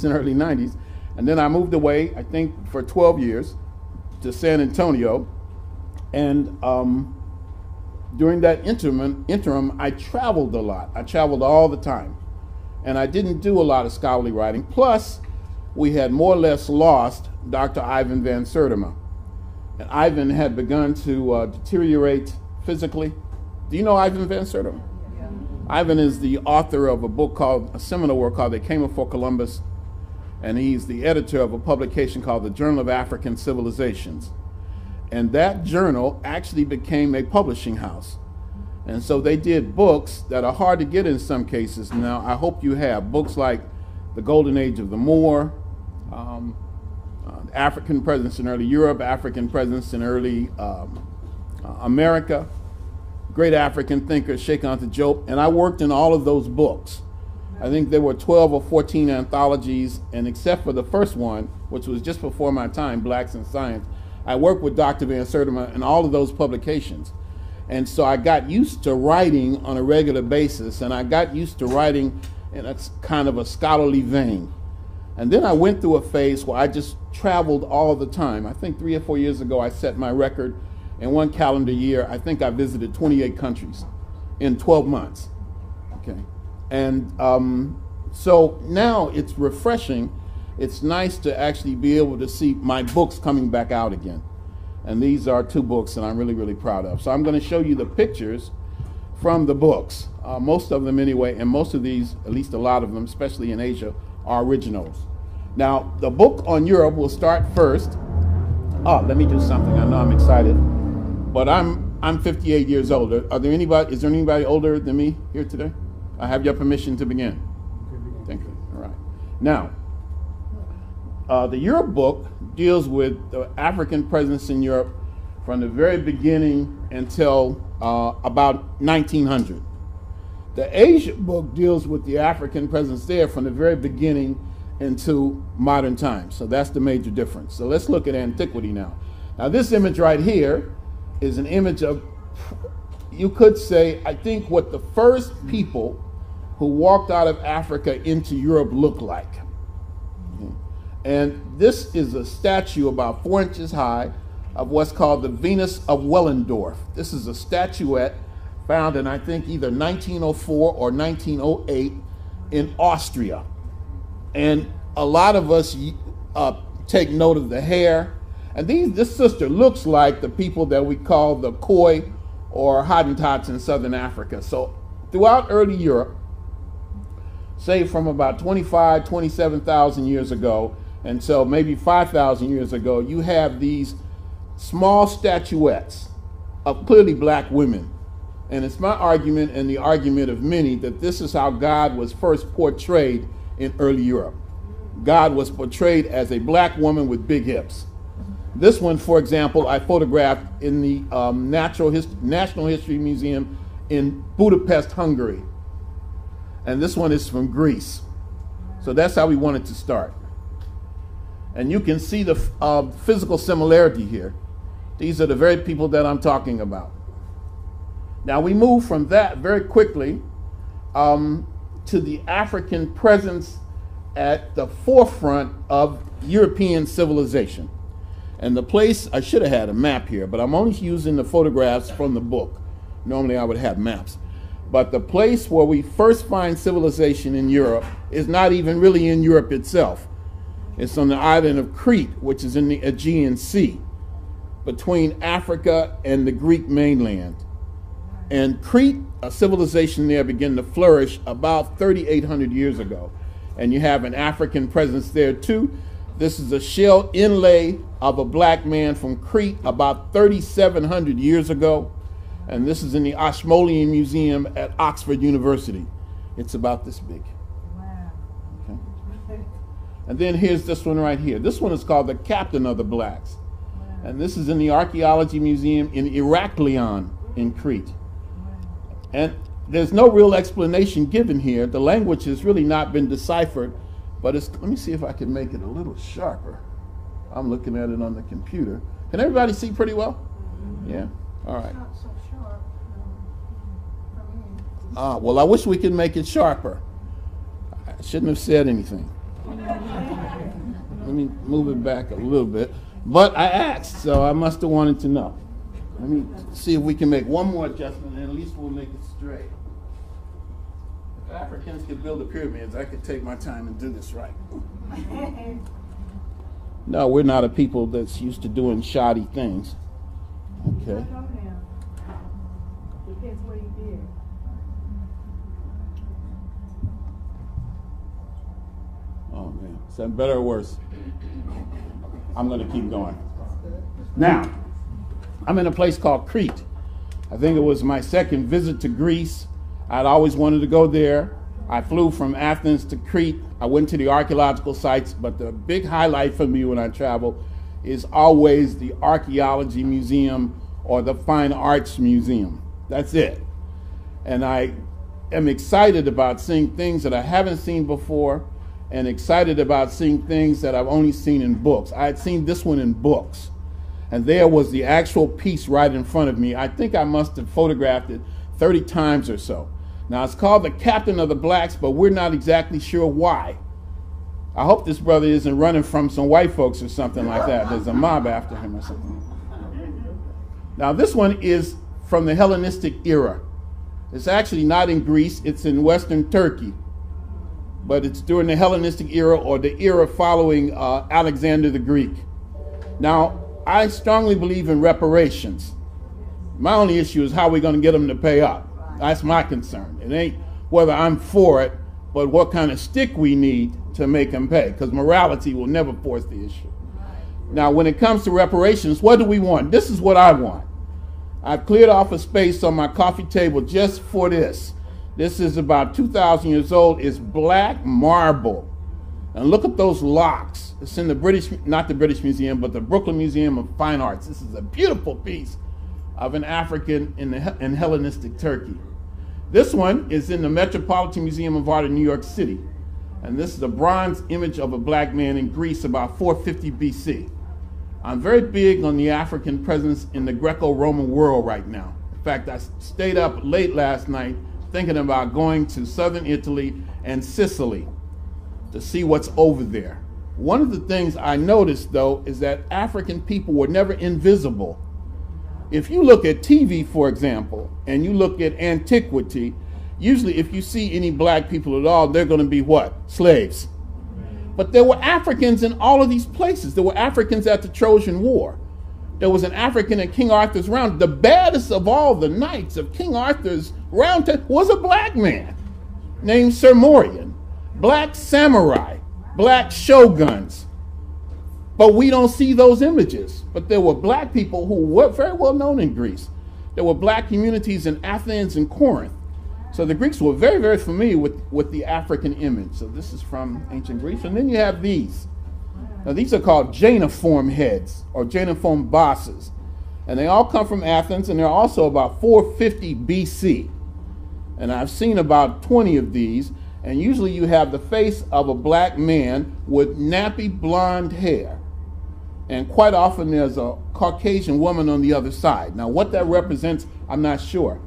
80s and early 90s. And then I moved away, I think, for 12 years to San Antonio. And during that interim, I traveled a lot. I traveled all the time. And I didn't do a lot of scholarly writing. Plus, we had more or less lost Dr. Ivan van Sertima. And Ivan had begun to deteriorate physically. Do you know Ivan van Sertima? Yeah. Ivan is the author of a seminal work called They Came Before Columbus. And he's the editor of a publication called the Journal of African Civilizations. And that journal actually became a publishing house. And so they did books that are hard to get in some cases. Now, I hope you have books like The Golden Age of the Moor, African Presence in Early Europe, African Presence in Early America, Great African Thinker, Sheikh Anta Diop, and I worked in all of those books. I think there were 12 or 14 anthologies, and except for the first one, which was just before my time, Blacks in Science, I worked with Dr. Van Sertima in all of those publications. And so I got used to writing on a regular basis, and I got used to writing in a kind of a scholarly vein. And then I went through a phase where I just traveled all the time. I think 3 or 4 years ago I set my record. In one calendar year, I think I visited 28 countries in 12 months. Okay. And so now it's refreshing. It's nice to actually be able to see my books coming back out again. And these are 2 books that I'm really, really proud of. So I'm going to show you the pictures from the books, most of them anyway, and most of these, at least a lot of them, especially in Asia, are originals. Now, the book on Europe will start first. Oh, let me do something. I know I'm excited, but I'm 58 years old. Is there anybody older than me here today? I have your permission to begin. Thank you. All right. Now, the Europe book deals with the African presence in Europe from the very beginning until about 1900. The Asia book deals with the African presence there from the very beginning into modern times. So that's the major difference. So let's look at antiquity now. Now this image right here is an image of, you could say, I think what the first people who walked out of Africa into Europe looked like. And this is a statue about 4 inches high of what's called the Venus of Wellingdorf. This is a statuette found in, I think, either 1904 or 1908 in Austria. And a lot of us take note of the hair. And this sister looks like the people that we call the Khoi or Hottentots in Southern Africa. So throughout early Europe, say from about 25, 27,000 years ago, and so maybe 5,000 years ago, you have these small statuettes of clearly black women. And it's my argument and the argument of many that this is how God was first portrayed in early Europe. God was portrayed as a black woman with big hips. This one, for example, I photographed in the National History Museum in Budapest, Hungary. And this one is from Greece. So that's how we wanted to start. And you can see the physical similarity here. These are the very people that I'm talking about. Now we move from that very quickly to the African presence at the forefront of European civilization. And the place, I should have had a map here, but I'm only using the photographs from the book. Normally I would have maps. But the place where we first find civilization in Europe is not even really in Europe itself. It's on the island of Crete, which is in the Aegean Sea, between Africa and the Greek mainland. And Crete, a civilization there began to flourish about 3,800 years ago. And you have an African presence there too. This is a shell inlay of a black man from Crete about 3,700 years ago. And this is in the Ashmolean Museum at Oxford University. It's about this big. Wow. Okay. And then here's this one right here. This one is called the Captain of the Blacks. Wow. And this is in the Archaeology Museum in Heraklion in Crete. Wow. And there's no real explanation given here. The language has really not been deciphered, but let me see if I can make it a little sharper. I'm looking at it on the computer. Can everybody see pretty well? Mm-hmm. Yeah? All right. Not so sharp for me. Well, I wish we could make it sharper. I shouldn't have said anything. You Let me move it back a little bit. But I asked, so I must have wanted to know. Let me see if we can make one more adjustment, and at least we'll make it straight. If Africans could build the pyramids, I could take my time and do this right. No, we're not a people that's used to doing shoddy things. Okay. Depends what he did. Oh man, is that better or worse? I'm going to keep going. Now, I'm in a place called Crete. I think it was my second visit to Greece. I'd always wanted to go there. I flew from Athens to Crete. I went to the archaeological sites, but the big highlight for me when I travel is always the archaeology museum or the fine arts museum. That's it. And I am excited about seeing things that I haven't seen before, and excited about seeing things that I've only seen in books. I had seen this one in books, and there was the actual piece right in front of me. I think I must have photographed it 30 times or so. Now, it's called the Captain of the Blacks, but we're not exactly sure why. I hope this brother isn't running from some white folks or something like that. There's a mob after him or something. Now, this one is from the Hellenistic era. It's actually not in Greece. It's in Western Turkey. But it's during the Hellenistic era, or the era following Alexander the Greek. Now, I strongly believe in reparations. My only issue is how we're going to get them to pay up. That's my concern. It ain't whether I'm for it, but what kind of stick we need to make them pay, because morality will never force the issue. Now, when it comes to reparations, what do we want? This is what I want. I've cleared off a space on my coffee table just for this. This is about 2,000 years old. It's black marble. And look at those locks. It's in the British, not the British Museum, but the Brooklyn Museum of Fine Arts. This is a beautiful piece of an African in Hellenistic Turkey. This one is in the Metropolitan Museum of Art in New York City. And this is a bronze image of a black man in Greece about 450 BC. I'm very big on the African presence in the Greco-Roman world right now. In fact, I stayed up late last night thinking about going to southern Italy and Sicily to see what's over there. One of the things I noticed, though, is that African people were never invisible. If you look at TV, for example, and you look at antiquity, usually if you see any black people at all, they're going to be what? Slaves. But there were Africans in all of these places. There were Africans at the Trojan War. There was an African at King Arthur's round. The baddest of all the knights of King Arthur's round was a black man named Sir Morian. Black samurai, black shoguns. But we don't see those images. But there were black people who were very well known in Greece. There were black communities in Athens and Corinth. So the Greeks were very, very familiar with the African image. So this is from ancient Greece. And then you have these. Now, these are called Janeiform heads or Janeiform bosses. And they all come from Athens, and they're also about 450 BC. And I've seen about 20 of these. And usually you have the face of a black man with nappy blonde hair. And quite often there's a Caucasian woman on the other side. Now, what that represents, I'm not sure.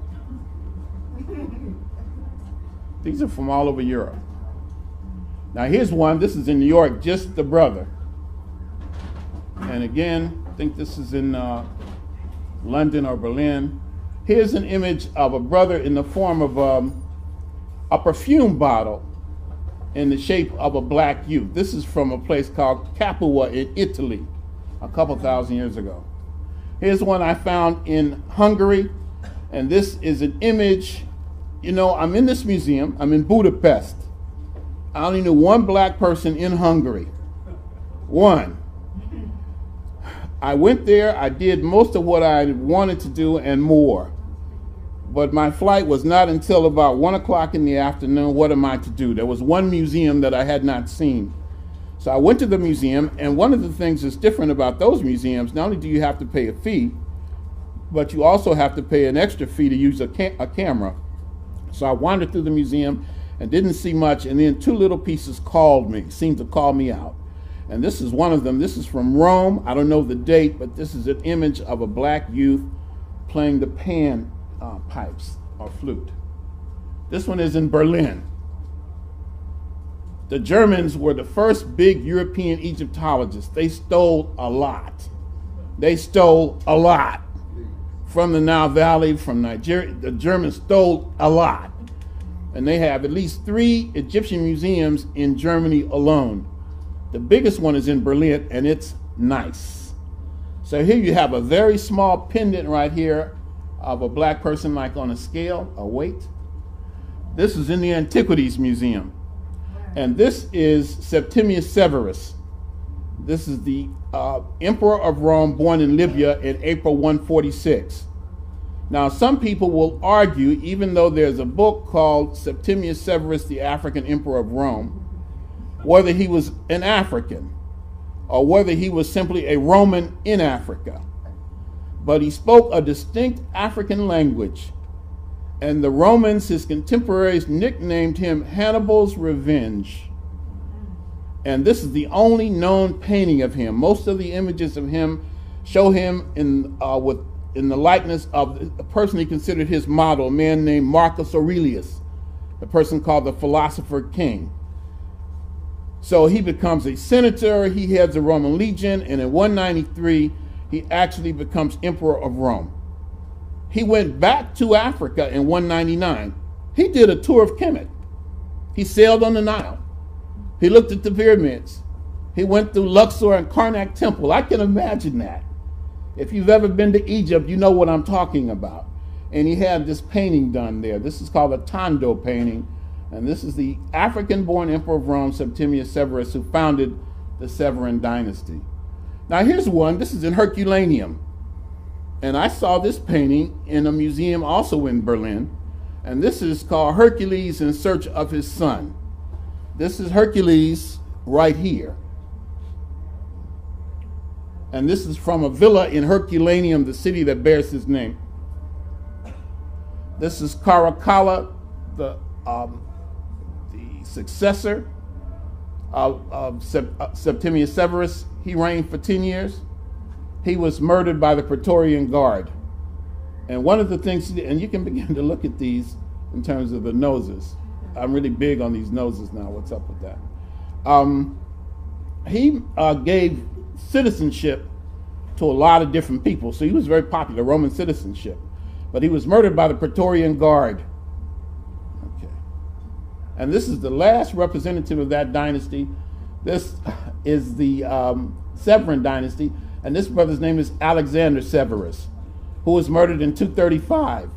These are from all over Europe. Now, here's one. This is in New York, just the brother. And again, I think this is in London or Berlin. Here's an image of a brother in the form of a perfume bottle in the shape of a black youth. This is from a place called Capua in Italy a couple thousand years ago. Here's one I found in Hungary, and this is an image. You know, I'm in this museum. I'm in Budapest. I only knew one black person in Hungary. One. I went there. I did most of what I wanted to do and more. But my flight was not until about 1 o'clock in the afternoon. What am I to do? There was one museum that I had not seen. So I went to the museum, and one of the things that's different about those museums, not only do you have to pay a fee, but you also have to pay an extra fee to use a camera. So I wandered through the museum and didn't see much, and then two little pieces seemed to call me out. And this is one of them. This is from Rome. I don't know the date, but this is an image of a black youth playing the pan pipes or flute. This one is in Berlin. the Germans were the first big European Egyptologists. They stole a lot. They stole a lot from the Nile Valley, from Nigeria. The Germans stole a lot. And they have at least 3 Egyptian museums in Germany alone. The biggest one is in Berlin, and it's nice. So here you have a very small pendant right here of a black person, like on a scale, a weight. This is in the Antiquities Museum. And this is Septimius Severus. This is the Emperor of Rome, born in Libya in April 146. Now, some people will argue, even though there's a book called Septimius Severus, the African Emperor of Rome, whether he was an African or whether he was simply a Roman in Africa. But he spoke a distinct African language. And the Romans, his contemporaries, nicknamed him Hannibal's Revenge. And this is the only known painting of him. Most of the images of him show him in the likeness of the person he considered his model, a man named Marcus Aurelius, the person called the Philosopher King. So he becomes a senator, he heads the Roman legion, and in 193, he actually becomes Emperor of Rome. He went back to Africa in 199. He did a tour of Kemet. He sailed on the Nile. He looked at the pyramids. He went through Luxor and Karnak Temple. I can imagine that. If you've ever been to Egypt, you know what I'm talking about. And he had this painting done there. This is called a Tondo painting. And this is the African-born Emperor of Rome, Septimius Severus, who founded the Severan dynasty. Now here's one. This is in Herculaneum. And I saw this painting in a museum also in Berlin. And this is called Hercules in Search of His Son. This is Hercules right here. And this is from a villa in Herculaneum, the city that bears his name. This is Caracalla, the successor of Septimius Severus. He reigned for 10 years. He was murdered by the Praetorian Guard. And one of the things, and you can begin to look at these in terms of the noses. I'm really big on these noses now. What's up with that? He gave citizenship to a lot of different people. So he was very popular, Roman citizenship. But he was murdered by the Praetorian Guard. Okay. And this is the last representative of that dynasty. This is the Severan dynasty. And this brother's name is Alexander Severus, who was murdered in 235.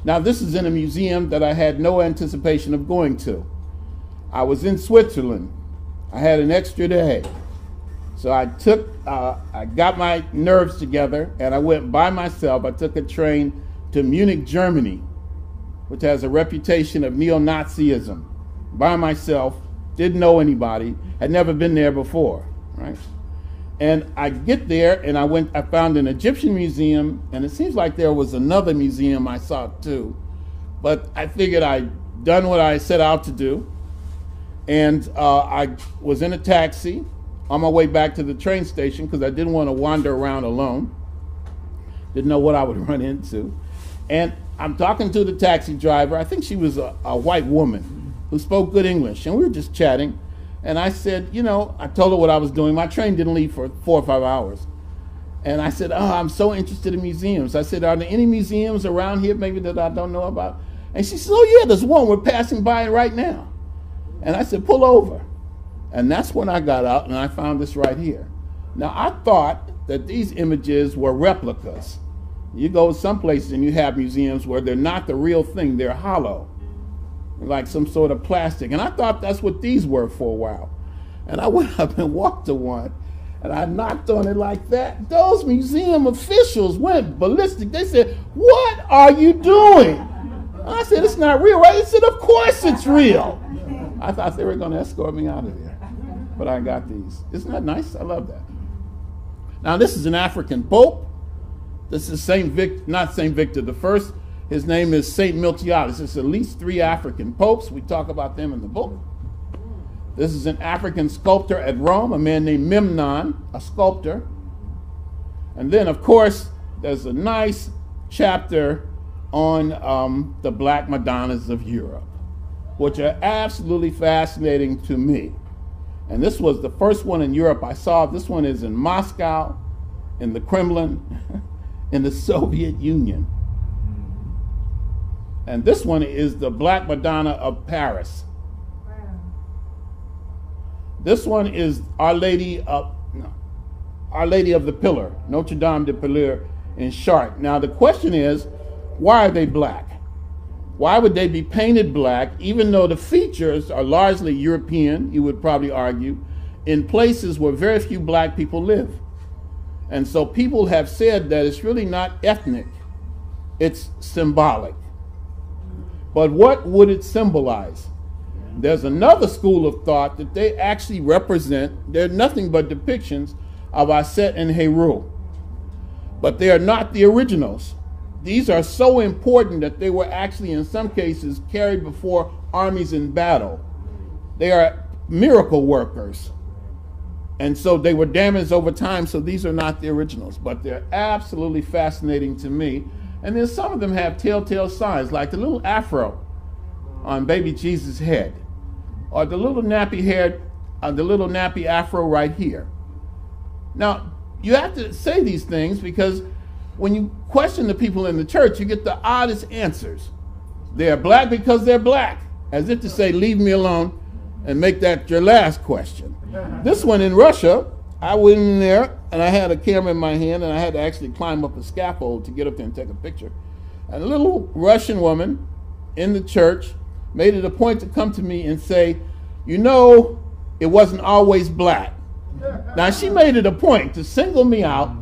Now, this is in a museum that I had no anticipation of going to. I was in Switzerland. I had an extra day. So I got my nerves together and I went by myself. I took a train to Munich, Germany, which has a reputation of neo-Nazism. By myself, didn't know anybody, had never been there before, right? And I get there and I found an Egyptian museum, and it seems like there was another museum I saw too. But I figured I'd done what I set out to do. And I was in a taxi on my way back to the train station because I didn't want to wander around alone. Didn't know what I would run into. And I'm talking to the taxi driver. I think she was a white woman who spoke good English. And we were just chatting. And I said, you know, I told her what I was doing. My train didn't leave for 4 or 5 hours. And I said, oh, I'm so interested in museums. I said, are there any museums around here maybe that I don't know about? And she said, oh, yeah, there's one. We're passing by right now. And I said, pull over. And that's when I got out and I found this right here. Now, I thought that these images were replicas. You go some places and you have museums where they're not the real thing. They're hollow, like some sort of plastic. And I thought that's what these were for a while. And I went up and walked to one, and I knocked on it like that. Those museum officials went ballistic. They said, what are you doing? And I said, it's not real, right? They said, of course it's real. I thought they were going to escort me out of there. But I got these. Isn't that nice? I love that. Now, this is an African pope. This is not Saint Victor the First. His name is Saint Miltiades. It's at least 3 African popes. We talk about them in the book. This is an African sculptor at Rome, a man named Memnon, a sculptor. And then, of course, there's a nice chapter on the Black Madonnas of Europe. which are absolutely fascinating to me. And this was the first one in Europe I saw. This one is in Moscow, in the Kremlin, in the Soviet Union. And this one is the Black Madonna of Paris. Wow. This one is Our Lady of the Pillar, Notre Dame de Pillar in Chartres. Now the question is, why are they black? Why would they be painted black, even though the features are largely European, you would probably argue, in places where very few black people live? And so people have said that it's really not ethnic, it's symbolic. But what would it symbolize? There's another school of thought that they actually represent, they're nothing but depictions of Aset and Heru. But they are not the originals. These are so important that they were actually, in some cases, carried before armies in battle. They are miracle workers. And so they were damaged over time, so these are not the originals. But they're absolutely fascinating to me. And then some of them have telltale signs, like the little afro on baby Jesus' head, or the little nappy afro right here. Now, you have to say these things because when you question the people in the church, you get the oddest answers. They're black because they're black, as if to say, leave me alone and make that your last question. This one in Russia, I went in there and I had a camera in my hand and I had to actually climb up a scaffold to get up there and take a picture. And a little Russian woman in the church made it a point to come to me and say, you know, it wasn't always black. Now she made it a point to single me out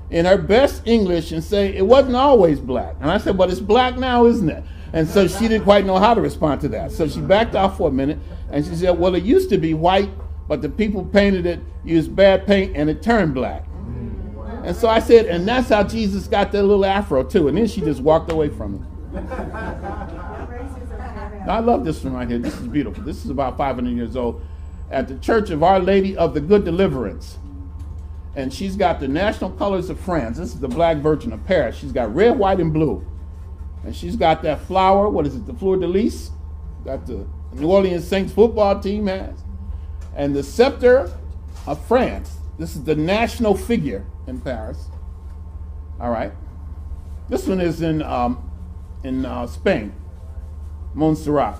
in her best English and say, it wasn't always black. And I said, but it's black now, isn't it? And so she didn't quite know how to respond to that. So she backed off for a minute and she said, well, it used to be white, but the people painted it, used bad paint, and it turned black. And so I said, and that's how Jesus got that little afro too. And then she just walked away from me. Now, I love this one right here. This is beautiful. This is about 500 years old at the Church of Our Lady of the Good Deliverance. And she's got the national colors of France. This is the Black Virgin of Paris. She's got red, white, and blue. And she's got that flower, what is it, the fleur de lis? That the New Orleans Saints football team has. And the scepter of France. This is the national figure in Paris. All right. This one is in Spain, Montserrat.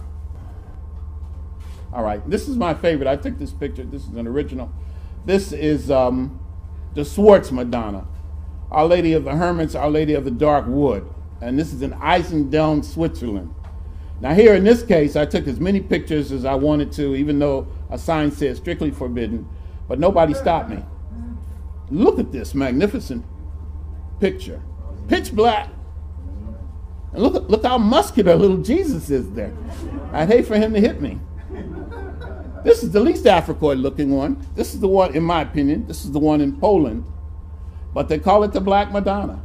All right. This is my favorite. I took this picture. This is an original. This is the Swartz Madonna, Our Lady of the Hermits, Our Lady of the Dark Wood. And this is in Eisendeln, Switzerland. Now here in this case, I took as many pictures as I wanted to, even though a sign said strictly forbidden, but nobody stopped me. Look at this magnificent picture. Pitch black. And look how muscular little Jesus is there. I'd hate for him to hit me. This is the least Africoid looking one. This is the one, in my opinion, this is the one in Poland. But they call it the Black Madonna.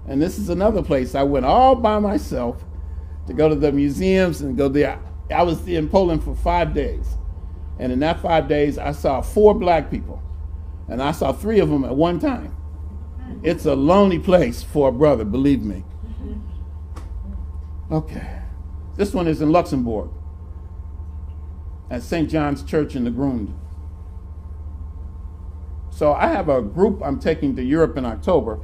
And this is another place I went all by myself to go to the museums and go there. I was in Poland for 5 days. And in that 5 days, I saw 4 black people. And I saw 3 of them at one time. It's a lonely place for a brother, believe me. Okay. This one is in Luxembourg at St. John's Church in the Grund. So I have a group I'm taking to Europe in October,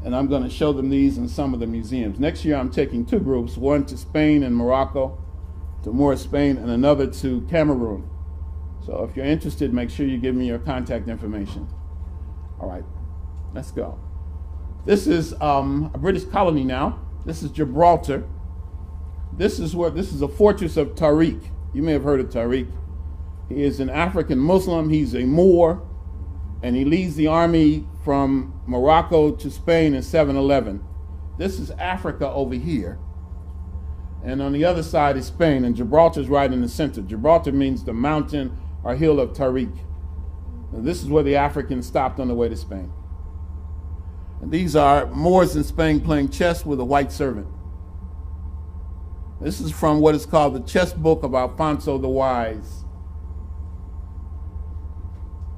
and I'm going to show them these in some of the museums. Next year I'm taking 2 groups, one to Spain and Morocco, to Moorish Spain, and another to Cameroon. So if you're interested, make sure you give me your contact information. All right, let's go. This is a British colony now. This is Gibraltar. This is a fortress of Tariq. You may have heard of Tariq. He is an African Muslim. He's a Moor, and he leads the army from Morocco to Spain in 711. This is Africa over here. And on the other side is Spain, and Gibraltar's right in the center. Gibraltar means the mountain or hill of Tariq. And this is where the Africans stopped on the way to Spain. And these are Moors in Spain playing chess with a white servant. This is from what is called the Chess Book of Alfonso the Wise.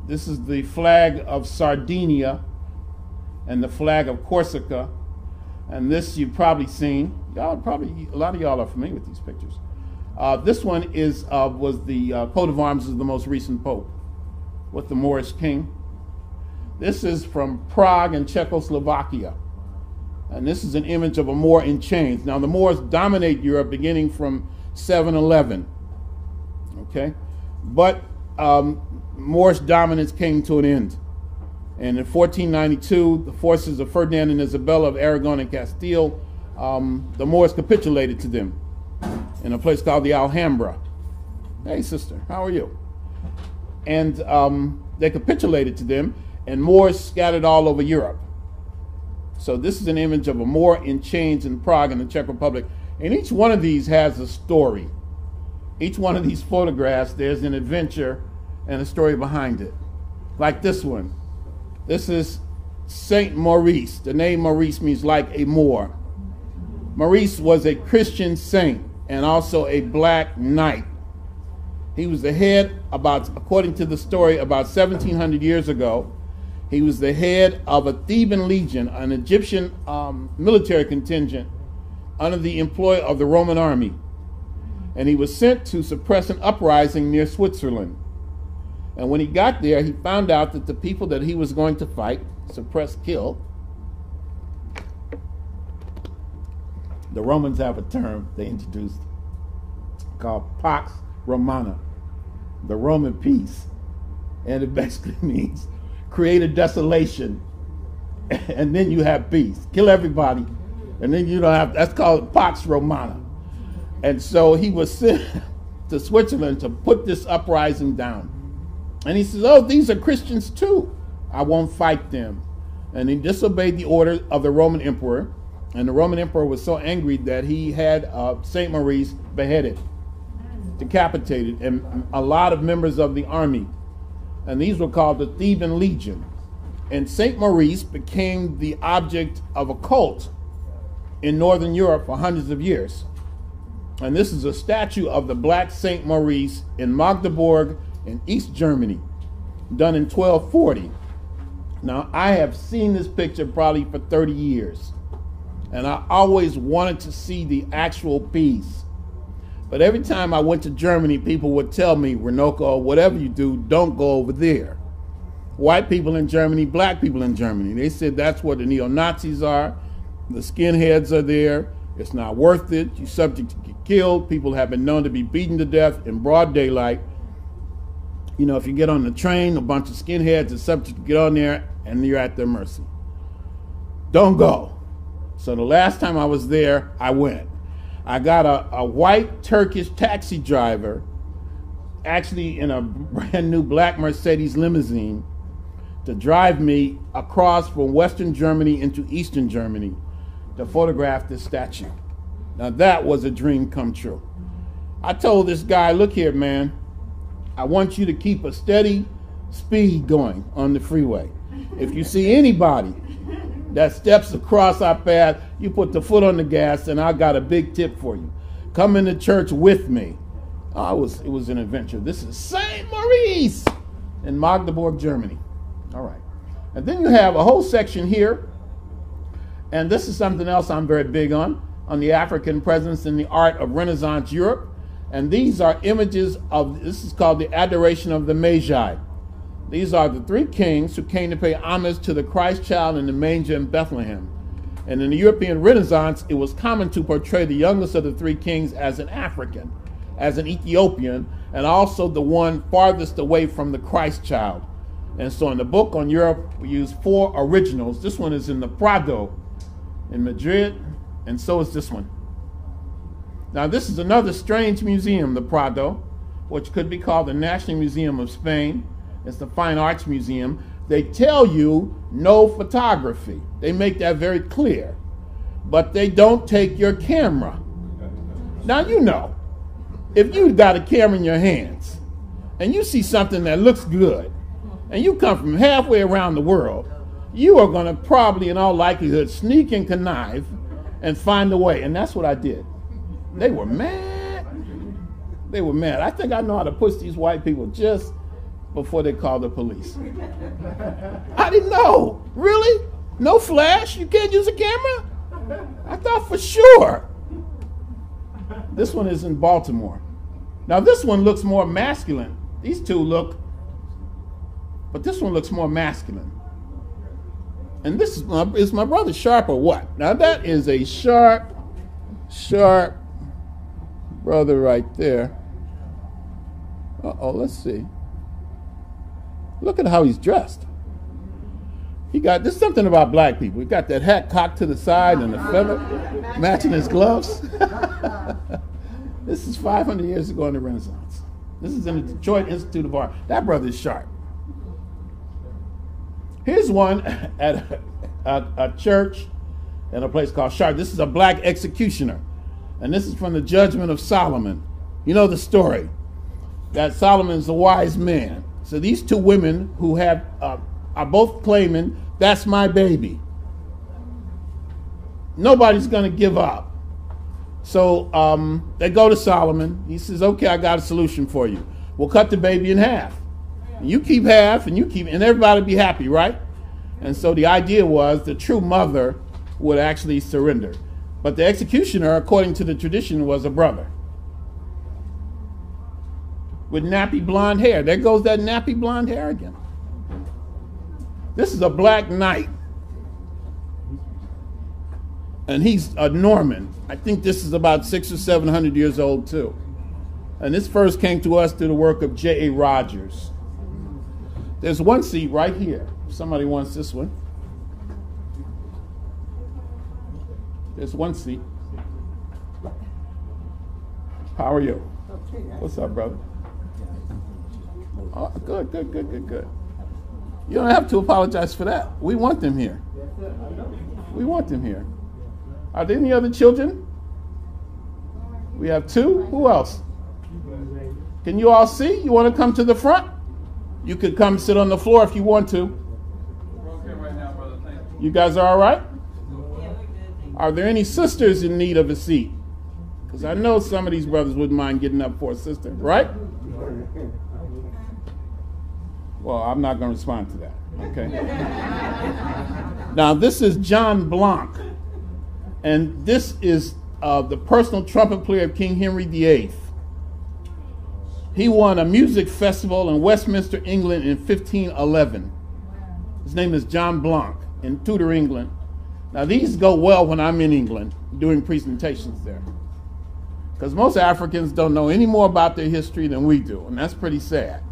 This is the flag of Sardinia and the flag of Corsica. And this you've probably seen. A lot of y'all are familiar with these pictures. This one was the coat of arms of the most recent pope with the Moorish king. This is from Prague and Czechoslovakia. And this is an image of a Moor in chains. Now the Moors dominate Europe beginning from 711. Okay? But Moorish dominance came to an end. And in 1492, the forces of Ferdinand and Isabella of Aragon and Castile, the Moors capitulated to them in a place called the Alhambra. Hey, sister, how are you? And they capitulated to them, and Moors scattered all over Europe. So this is an image of a Moor in chains in Prague in the Czech Republic. And each one of these has a story. Each one of these photographs, there's an adventure and a story behind it. Like this one. This is Saint Maurice. The name Maurice means like a Moor. Maurice was a Christian saint and also a black knight. He was the head, according to the story, about 1700 years ago. He was the head of a Theban legion, an Egyptian military contingent under the employ of the Roman army. And he was sent to suppress an uprising near Switzerland. And when he got there, he found out that the people that he was going to fight, suppress, kill, the Romans have a term they introduced called Pax Romana, the Roman peace. And it basically means create a desolation and then you have peace. Kill everybody and then you don't have, that's called Pax Romana. And so he was sent to Switzerland to put this uprising down. And he says, oh, these are Christians too. I won't fight them. And he disobeyed the order of the Roman emperor. And the Roman emperor was so angry that he had St. Maurice beheaded, decapitated, and a lot of members of the army. And these were called the Theban Legion. And St. Maurice became the object of a cult in Northern Europe for hundreds of years. And this is a statue of the Black St. Maurice in Magdeburg in East Germany, done in 1240. Now, I have seen this picture probably for 30 years, and I always wanted to see the actual piece. But every time I went to Germany, people would tell me, Runoko, whatever you do, don't go over there. White people in Germany, black people in Germany, they said that's where the neo-Nazis are, the skinheads are there, it's not worth it, you're subject to get killed, people have been known to be beaten to death in broad daylight. You know, if you get on the train, a bunch of skinheads are subject to get on there and you're at their mercy. Don't go. So the last time I was there, I went. I got a white Turkish taxi driver, actually in a brand new black Mercedes limousine, to drive me across from Western Germany into Eastern Germany to photograph this statue. Now that was a dream come true. I told this guy, look here, man, I want you to keep a steady speed going on the freeway. If you see anybody that steps across our path, you put the foot on the gas and I got a big tip for you. Come into church with me. Oh, it was an adventure. This is St. Maurice in Magdeburg, Germany. All right. And then you have a whole section here. And this is something else I'm very big on the African presence in the art of Renaissance Europe. And these are images of, this is called the Adoration of the Magi. These are the three kings who came to pay homage to the Christ child in the manger in Bethlehem. And in the European Renaissance, it was common to portray the youngest of the three kings as an African, as an Ethiopian, and also the one farthest away from the Christ child. And so in the book on Europe, we use 4 originals. This one is in the Prado in Madrid, and so is this one. Now this is another strange museum, the Prado, which could be called the National Museum of Spain. It's the Fine Arts Museum. They tell you no photography. They make that very clear. But they don't take your camera. Now you know, if you got a camera in your hands and you see something that looks good and you come from halfway around the world, you are going to probably in all likelihood sneak and connive and find a way. And that's what I did. They were mad. They were mad. I think I know how to push these white people just before they called the police. I didn't know. Really? No flash? You can't use a camera? I thought for sure. This one is in Baltimore. Now this one looks more masculine. These two look, but this one looks more masculine. And this is my brother Sharp or what? Now that is a sharp brother right there. Uh-oh, let's see. Look at how he's dressed. He got, there's something about black people. He got that hat cocked to the side and the feather matching his gloves. This is 500 years ago in the Renaissance. This is in the Detroit Institute of Art. That brother is sharp. Here's one at a church in a place called Sharp. This is a black executioner. And this is from the Judgment of Solomon. You know the story, that Solomon's a wise man. So these two women who have are both claiming, that's my baby. Nobody's going to give up. So they go to Solomon. He says, okay, I got a solution for you. We'll cut the baby in half. And you keep half, and everybody be happy, right? And so the idea was the true mother would actually surrender. But the executioner, according to the tradition, was a brother with nappy blonde hair. There goes that nappy blonde hair again. This is a black knight. And he's a Norman. I think this is about 600 or 700 years old too. And this first came to us through the work of J.A. Rogers. There's one seat right here. If somebody wants this one. There's one seat. How are you? What's up, brother? Oh, good. You don't have to apologize for that. We want them here. We want them here. Are there any other children? We have two. Who else? Can you all see? You want to come to the front? You could come sit on the floor if you want to. We're okay right now, brother. Thank you. You guys are all right? Are there any sisters in need of a seat? Because I know some of these brothers wouldn't mind getting up for a sister, right? Well, I'm not going to respond to that, okay? Now, this is John Blanc, and this is the personal trumpet player of King Henry VIII. He won a music festival in Westminster, England in 1511. His name is John Blanc in Tudor, England. Now, these go well when I'm in England doing presentations there, because most Africans don't know any more about their history than we do, and that's pretty sad.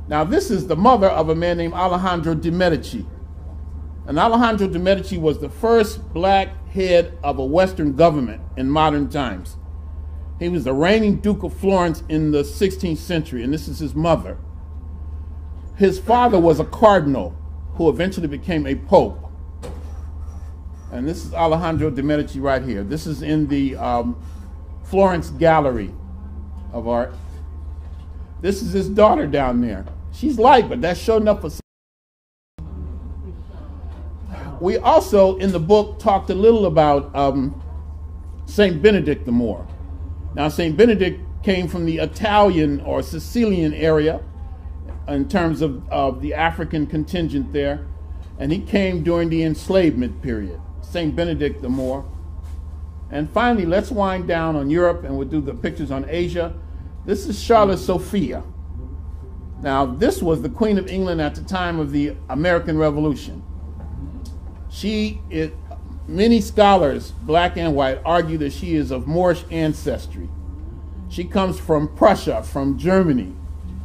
Now, this is the mother of a man named Alejandro De Medici. And Alejandro De Medici was the first black head of a Western government in modern times. He was the reigning Duke of Florence in the 16th century, and this is his mother. His father was a cardinal who eventually became a pope. And this is Alejandro De Medici right here. This is in the Florence Gallery of Art. This is his daughter down there. She's light, but that's showing up for some. We also, in the book, talked a little about St. Benedict the Moor. Now, St. Benedict came from the Italian or Sicilian area in terms of the African contingent there, and he came during the enslavement period, St. Benedict the Moor. And finally, let's wind down on Europe, and we'll do the pictures on Asia. This is Charlotte Sophia. Now, this was the Queen of England at the time of the American Revolution. Many scholars, black and white, argue that she is of Moorish ancestry. She comes from Prussia, from Germany,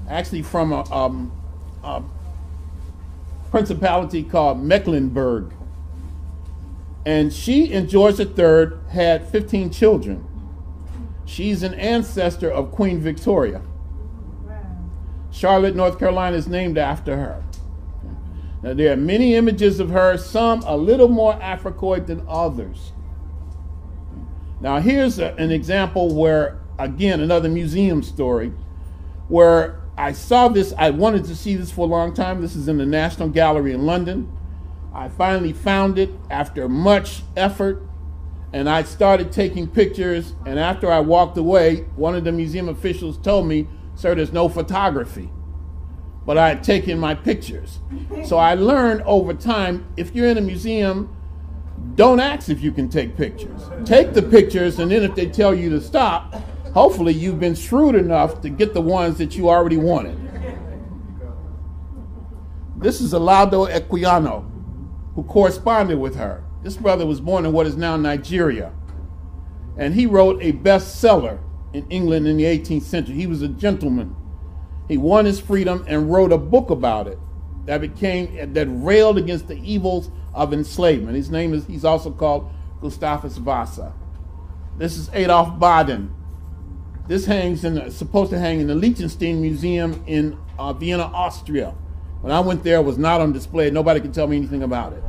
actually from a principality called Mecklenburg. And she and George III had 15 children. She's an ancestor of Queen Victoria. Charlotte, North Carolina is named after her. Now, there are many images of her, some a little more Africoid than others. Now, here's an example where, again, another museum story, where I saw this. I wanted to see this for a long time. This is in the National Gallery in London. I finally found it after much effort, and I started taking pictures, and after I walked away, one of the museum officials told me, "Sir, there's no photography." But I had taken my pictures. So I learned over time, if you're in a museum, don't ask if you can take pictures. Take the pictures, and then if they tell you to stop, Hopefully you've been shrewd enough to get the ones that you already wanted. This is Alado Equiano, who corresponded with her. This brother was born in what is now Nigeria, and he wrote a bestseller in England in the 18th century. He was a gentleman. He won his freedom and wrote a book about it that railed against the evils of enslavement. His name is, he's also called Gustavus Vasa. This is Adolf Baden. This supposed to hang in the Liechtenstein Museum in Vienna, Austria. When I went there, it was not on display. Nobody could tell me anything about it.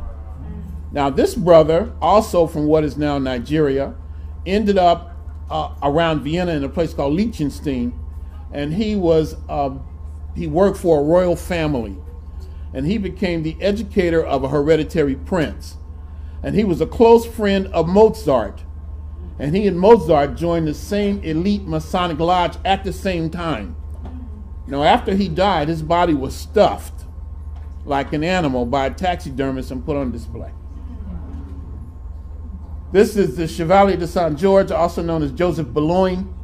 Now, this brother, also from what is now Nigeria, ended up around Vienna in a place called Liechtenstein, and he worked for a royal family, and he became the educator of a hereditary prince. And he was a close friend of Mozart, and he and Mozart joined the same elite Masonic lodge at the same time. Now, after he died, his body was stuffed like an animal by a taxidermist and put on display. This is the Chevalier de Saint George, also known as Joseph Boulogne,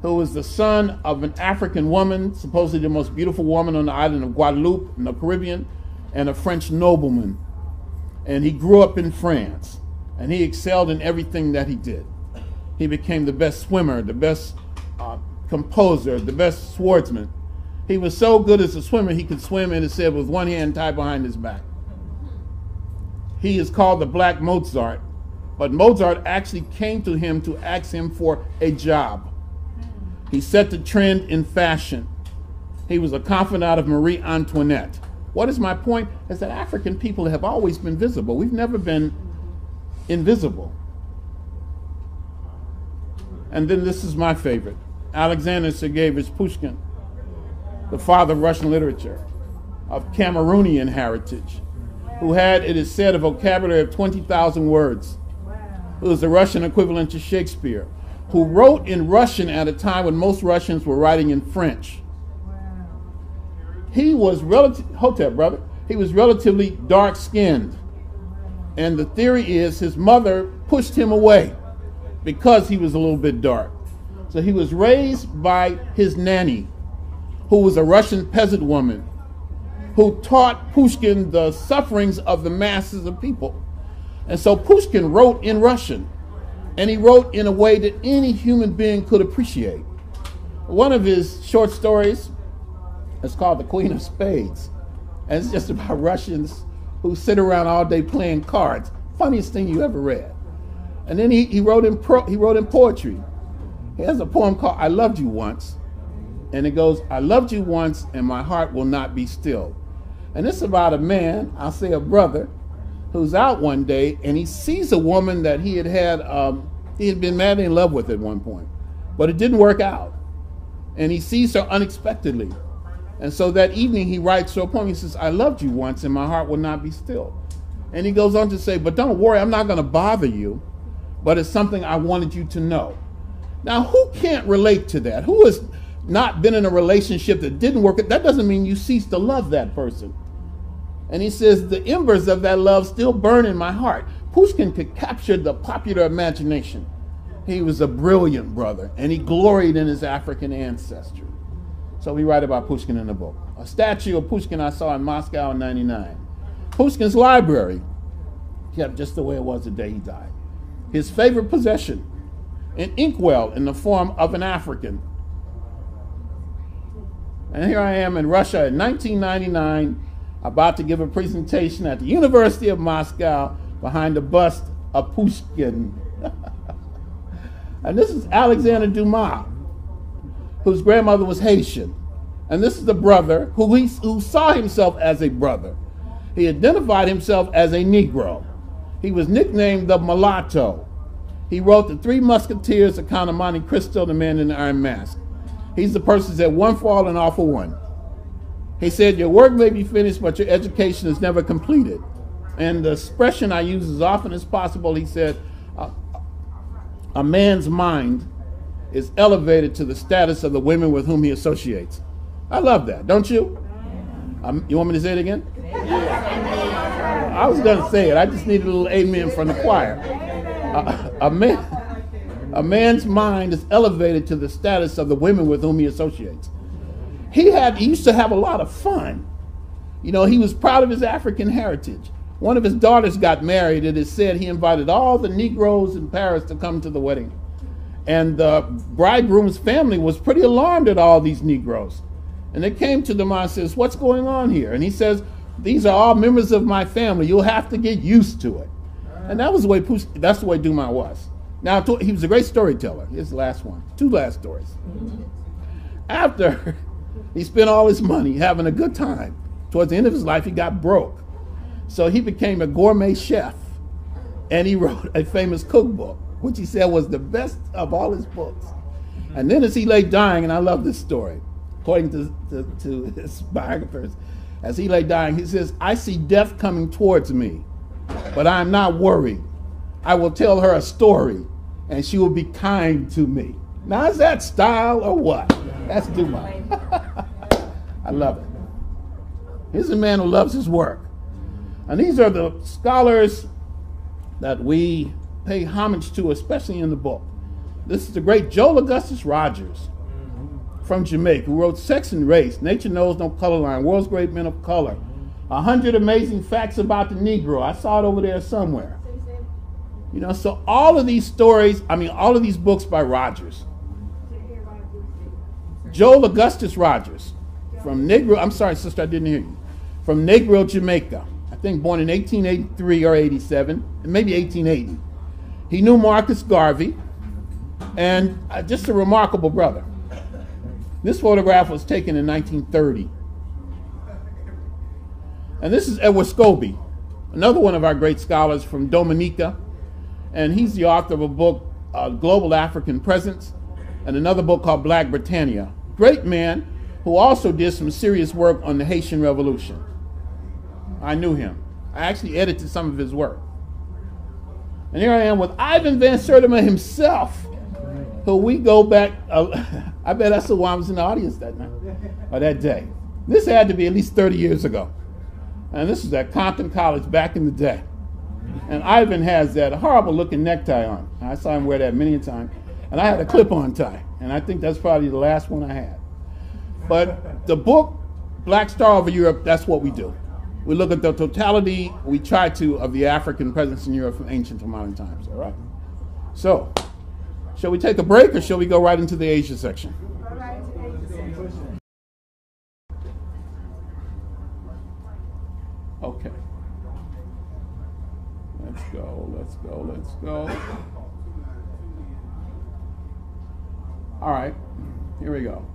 who was the son of an African woman, supposedly the most beautiful woman on the island of Guadeloupe in the Caribbean, and a French nobleman. And he grew up in France, and he excelled in everything that he did. He became the best swimmer, the best composer, the best swordsman. He was so good as a swimmer, he could swim, and it said, with one hand tied behind his back. He is called the Black Mozart, but Mozart actually came to him to ask him for a job. He set the trend in fashion. He was a confidant of Marie Antoinette. What is my point? Is that African people have always been visible. We've never been invisible. And then this is my favorite. Alexander Sergeyevich Pushkin, the father of Russian literature, of Cameroonian heritage, who had, it is said, a vocabulary of 20,000 words. Who was the Russian equivalent to Shakespeare, who wrote in Russian at a time when most Russians were writing in French. He was he was relatively dark-skinned. And the theory is his mother pushed him away because he was a little bit dark. So he was raised by his nanny, who was a Russian peasant woman, who taught Pushkin the sufferings of the masses of people. And so Pushkin wrote in Russian, and he wrote in a way that any human being could appreciate. One of his short stories is called The Queen of Spades, and it's just about Russians who sit around all day playing cards. Funniest thing you ever read. And then he wrote in poetry. He has a poem called I Loved You Once, and it goes, I loved you once and my heart will not be still. And it's about a man, I'll say a brother, who's out one day and he sees a woman that he had been madly in love with at one point, but it didn't work out. And he sees her unexpectedly. And so that evening he writes her a poem. He says, I loved you once and my heart will not be still. And he goes on to say, but don't worry, I'm not going to bother you, but it's something I wanted you to know. Now, who can't relate to that? Who has not been in a relationship that didn't work? That doesn't mean you cease to love that person. And he says, the embers of that love still burn in my heart. Pushkin could capture the popular imagination. He was a brilliant brother, and he gloried in his African ancestry. So we write about Pushkin in the book. A statue of Pushkin I saw in Moscow in '99. Pushkin's library kept just the way it was the day he died. His favorite possession, an inkwell in the form of an African. And here I am in Russia in 1999, about to give a presentation at the University of Moscow behind the bust of Pushkin. And this is Alexander Dumas, whose grandmother was Haitian. And this is the brother who saw himself as a brother. He identified himself as a Negro. He was nicknamed the Mulatto. He wrote The Three Musketeers, The Count of Monte Cristo, The Man in the Iron Mask. He's the person who said, one for all and all for one. He said, your work may be finished, but your education is never completed. And the expression I use as often as possible, he said, a man's mind is elevated to the status of the women with whom he associates. I love that, don't you? You want me to say it again? I was going to say it. I just need a little amen from the choir. A A man's mind is elevated to the status of the women with whom he associates. He used to have a lot of fun. You know, he was proud of his African heritage. One of his daughters got married, and it said he invited all the Negroes in Paris to come to the wedding. And the bridegroom's family was pretty alarmed at all these Negroes. And they came to the man and says, "What's going on here?" And he says, "These are all members of my family. You'll have to get used to it." And that was the way that's the way Dumas was. Now, he was a great storyteller. Here's the last one. Two last stories. After he spent all his money having a good time, towards the end of his life, he got broke. So he became a gourmet chef, and he wrote a famous cookbook, which he said was the best of all his books. And then as he lay dying, and I love this story, according to his biographers, as he lay dying, he says, "I see death coming towards me, but I am not worried. I will tell her a story, and she will be kind to me." Now, is that style or what? That's Dumas. I love it. Here's a man who loves his work. And these are the scholars that we pay homage to, especially in the book. This is the great Joel Augustus Rogers from Jamaica, who wrote Sex and Race, Nature Knows No Color Line, World's Great Men of Color, 100 Amazing Facts About the Negro. I saw it over there somewhere. You know, so all of these stories, all of these books by Rogers. Joel Augustus Rogers from Negro, I'm sorry, sister, I didn't hear you. From Negro, Jamaica. I think born in 1883 or 87, and maybe 1880. He knew Marcus Garvey, and just a remarkable brother. This photograph was taken in 1930. And this is Edward Scobie, another one of our great scholars from Dominica, and he's the author of a book, Global African Presence, and another book called Black Britannia. Great man who also did some serious work on the Haitian Revolution. I knew him. I actually edited some of his work. And here I am with Ivan Van Sertima himself, who we go back, I bet that's the one I was in the audience that night, or that day. This had to be at least 30 years ago. And this is at Compton College back in the day. And Ivan has that horrible looking necktie on. I saw him wear that many a time. And I had a clip-on tie. And I think that's probably the last one I had. But the book, Black Star Over Europe, that's what we do. We look at the totality, we try to, of the African presence in Europe from ancient to modern times, all right? So, shall we take a break or shall we go right into the Asia section? Go right to Asia section. Okay. Let's go, let's go, let's go. All right, here we go.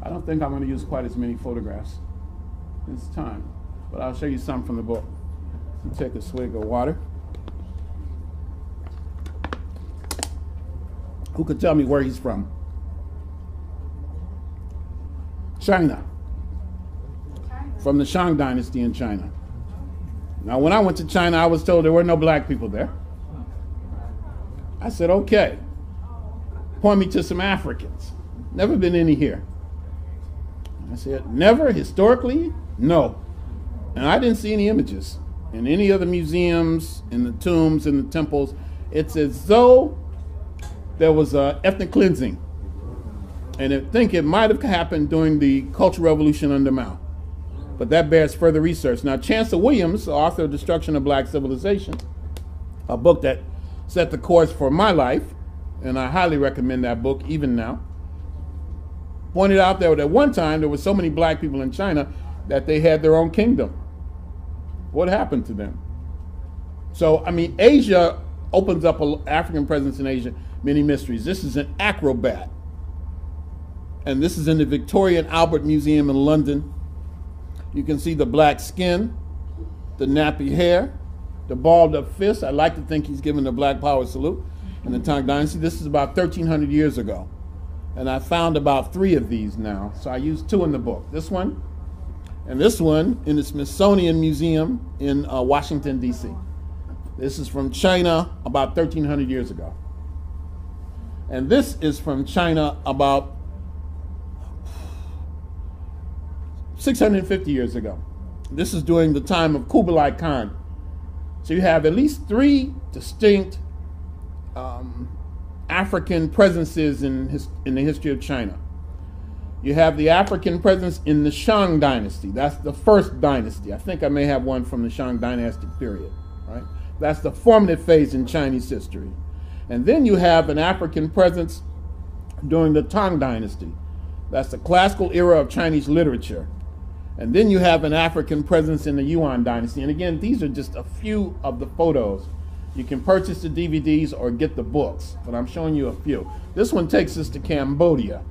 I don't think I'm going to use quite as many photographs this time, but I'll show you some from the book. Take a swig of water. Who could tell me where he's from? China. From the Shang Dynasty in China. Now, when I went to China, I was told there were no black people there. I said, okay. Point me to some Africans. Never been any here. I said, never, historically? No. And I didn't see any images in any of the museums, in the tombs, in the temples. It's as though there was ethnic cleansing. And I think it might have happened during the Cultural Revolution under Mao. But that bears further research. Now, Chancellor Williams, author of Destruction of Black Civilization, a book that set the course for my life, and I highly recommend that book even now, pointed out that at one time there were so many black people in China that they had their own kingdom. What happened to them? So, Asia opens up an African presence in Asia, many mysteries. This is an acrobat. And this is in the Victoria and Albert Museum in London. You can see the black skin, the nappy hair, the balled up fist. I like to think he's giving the Black Power salute in the Tang Dynasty. This is about 1,300 years ago. And I found about 3 of these now. So I used 2 in the book. This one and this one in the Smithsonian Museum in Washington, D.C. This is from China about 1,300 years ago. And this is from China about 650 years ago. This is during the time of Kublai Khan. So you have at least 3 distinct African presences in the history of China. You have the African presence in the Shang dynasty. That's the first dynasty. I think I may have one from the Shang dynastic period, right? That's the formative phase in Chinese history. And then you have an African presence during the Tang dynasty. That's the classical era of Chinese literature. And then you have an African presence in the Yuan dynasty. And again, these are just a few of the photos. You can purchase the DVDs or get the books, but I'm showing you a few. This one takes us to Cambodia.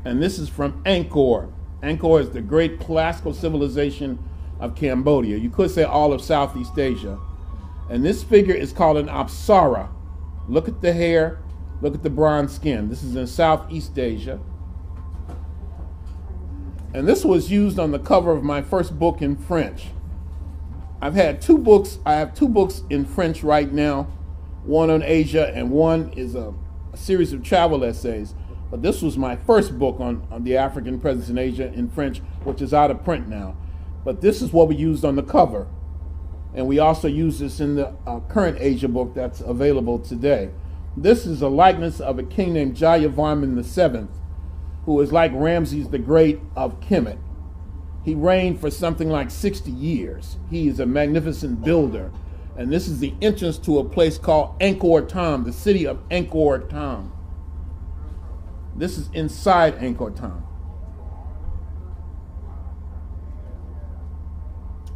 And this is from Angkor. Angkor is the great classical civilization of Cambodia. You could say all of Southeast Asia. And this figure is called an Apsara. Look at the hair, look at the bronze skin. This is in Southeast Asia. And this was used on the cover of my first book in French. I've had two books. I have two books in French right now, one on Asia and one is a series of travel essays. But this was my first book on the African presence in Asia in French, which is out of print now. But this is what we used on the cover. And we also use this in the current Asia book that's available today. This is a likeness of a king named Jayavarman VII, who is like Ramses the Great of Kemet. He reigned for something like 60 years. He is a magnificent builder. And this is the entrance to a place called Angkor Thom, the city of Angkor Thom. This is inside Angkor Thom.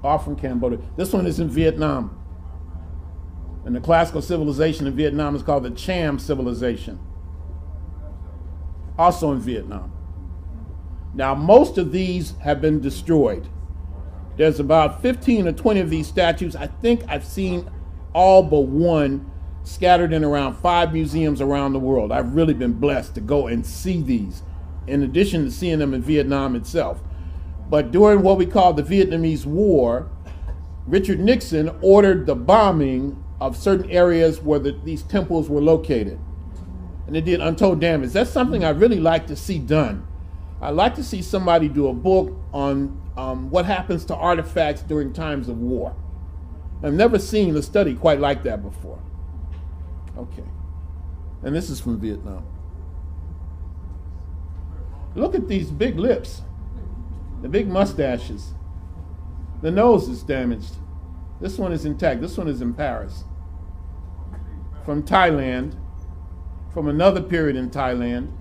All from Cambodia. This one is in Vietnam. And the classical civilization in Vietnam is called the Cham civilization. Also in Vietnam. Now, most of these have been destroyed. There's about 15 or 20 of these statues. I think I've seen all but one scattered in around 5 museums around the world. I've really been blessed to go and see these, in addition to seeing them in Vietnam itself. But during what we call the Vietnamese War, Richard Nixon ordered the bombing of certain areas where these temples were located. And it did untold damage. That's something I'd really like to see done. I'd like to see somebody do a book on what happens to artifacts during times of war. I've never seen a study quite like that before. Okay. And this is from Vietnam. Look at these big lips, the big mustaches. The nose is damaged. This one is intact. This one is in Paris. From Thailand, from another period in Thailand.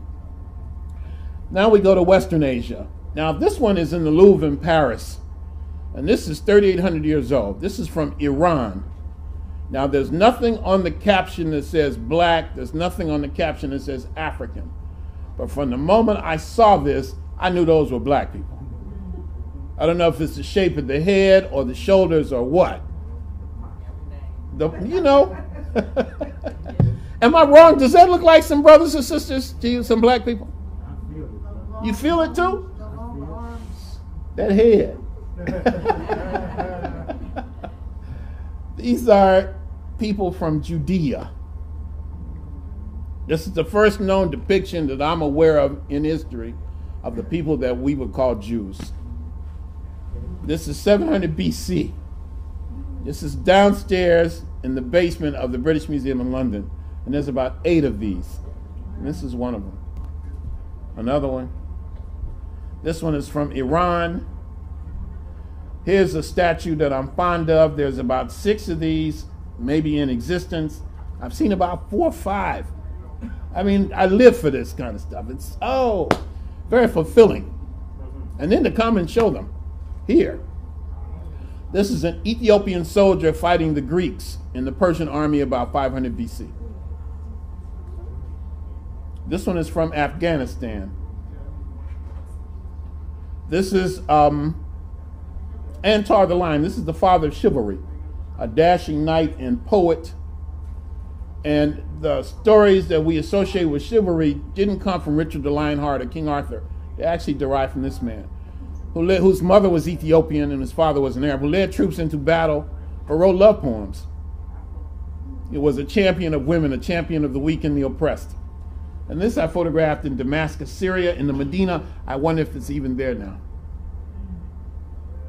Now we go to Western Asia. Now this one is in the Louvre in Paris. And this is 3,800 years old. This is from Iran. Now there's nothing on the caption that says black. There's nothing on the caption that says African. But from the moment I saw this, I knew those were black people. I don't know if it's the shape of the head or the shoulders or what. You know. Am I wrong? Does that look like some brothers and sisters to you, some black people? You feel it too? That head. These are people from Judea. This is the first known depiction that I'm aware of in history of the people that we would call Jews. This is 700 BC. This is downstairs in the basement of the British Museum in London. And there's about 8 of these. And this is one of them. Another one. This one is from Iran. Here's a statue that I'm fond of. There's about 6 of these, maybe in existence. I've seen about 4 or 5. I mean, I live for this kind of stuff. It's very fulfilling. And then to come and show them here. This is an Ethiopian soldier fighting the Greeks in the Persian army about 500 BC. This one is from Afghanistan. This is Antar the Lion. This is the father of chivalry, a dashing knight and poet. And the stories that we associate with chivalry didn't come from Richard the Lionheart or King Arthur. They actually derived from this man, whose mother was Ethiopian and his father was an Arab, who led troops into battle or wrote love poems. He was a champion of women, a champion of the weak and the oppressed. And this I photographed in Damascus, Syria, in the Medina. I wonder if it's even there now.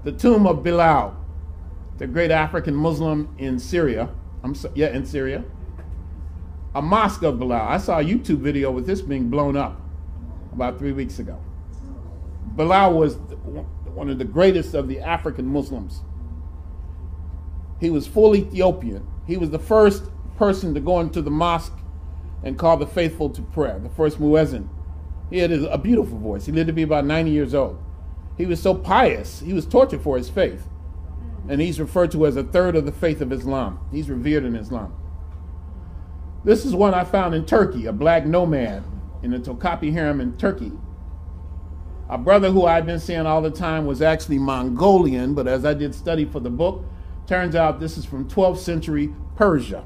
The tomb of Bilal, the great African Muslim in Syria. In Syria. a mosque of Bilal. I saw a YouTube video with this being blown up about 3 weeks ago. Bilal was one of the greatest of the African Muslims. He was full Ethiopian. He was the first person to go into the mosque and call the faithful to prayer, the first muezzin. He had a beautiful voice. He lived to be about 90 years old. He was so pious, he was tortured for his faith. And he's referred to as a third of the faith of Islam. He's revered in Islam. This is one I found in Turkey, a black nomad in the Topkapi harem in Turkey. A brother who I'd been seeing all the time was actually Mongolian, but as I did study for the book, turns out this is from 12th century Persia.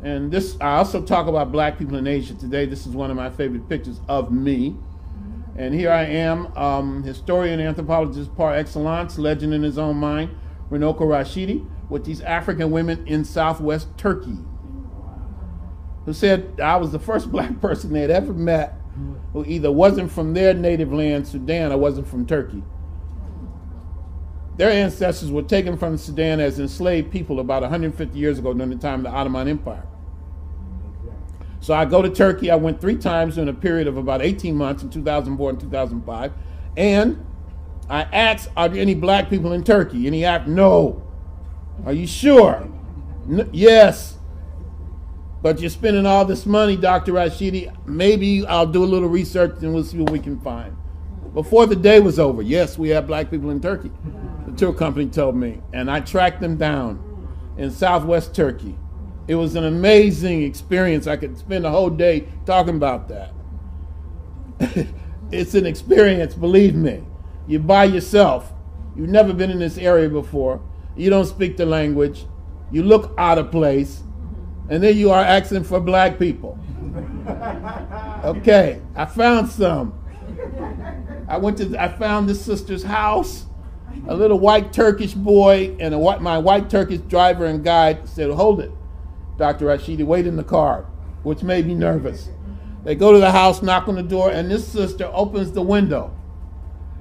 And this, I also talk about black people in Asia today. This is one of my favorite pictures of me. And here I am, historian, anthropologist par excellence, legend in his own mind, Runoko Rashidi, with these African women in southwest Turkey, who said I was the first black person they had ever met who either wasn't from their native land, Sudan, or wasn't from Turkey. Their ancestors were taken from Sudan as enslaved people about 150 years ago during the time of the Ottoman Empire. So I go to Turkey. I went 3 times in a period of about 18 months in 2004 and 2005. And I asked, are there any black people in Turkey? And he asked, no. Are you sure? Yes. But you're spending all this money, Dr. Rashidi. Maybe I'll do a little research and we'll see what we can find. Before the day was over, yes, we have black people in Turkey. The tour company told me. And I tracked them down in southwest Turkey. It was an amazing experience. I could spend a whole day talking about that. It's an experience, believe me. You're by yourself. You've never been in this area before. You don't speak the language. You look out of place. And then you are asking for black people. Okay, I found some. I found this sister's house. A little white Turkish boy and my white Turkish driver and guide said, hold it, Dr. Rashidi, wait in the car, which made me nervous. They go to the house, knock on the door, and this sister opens the window.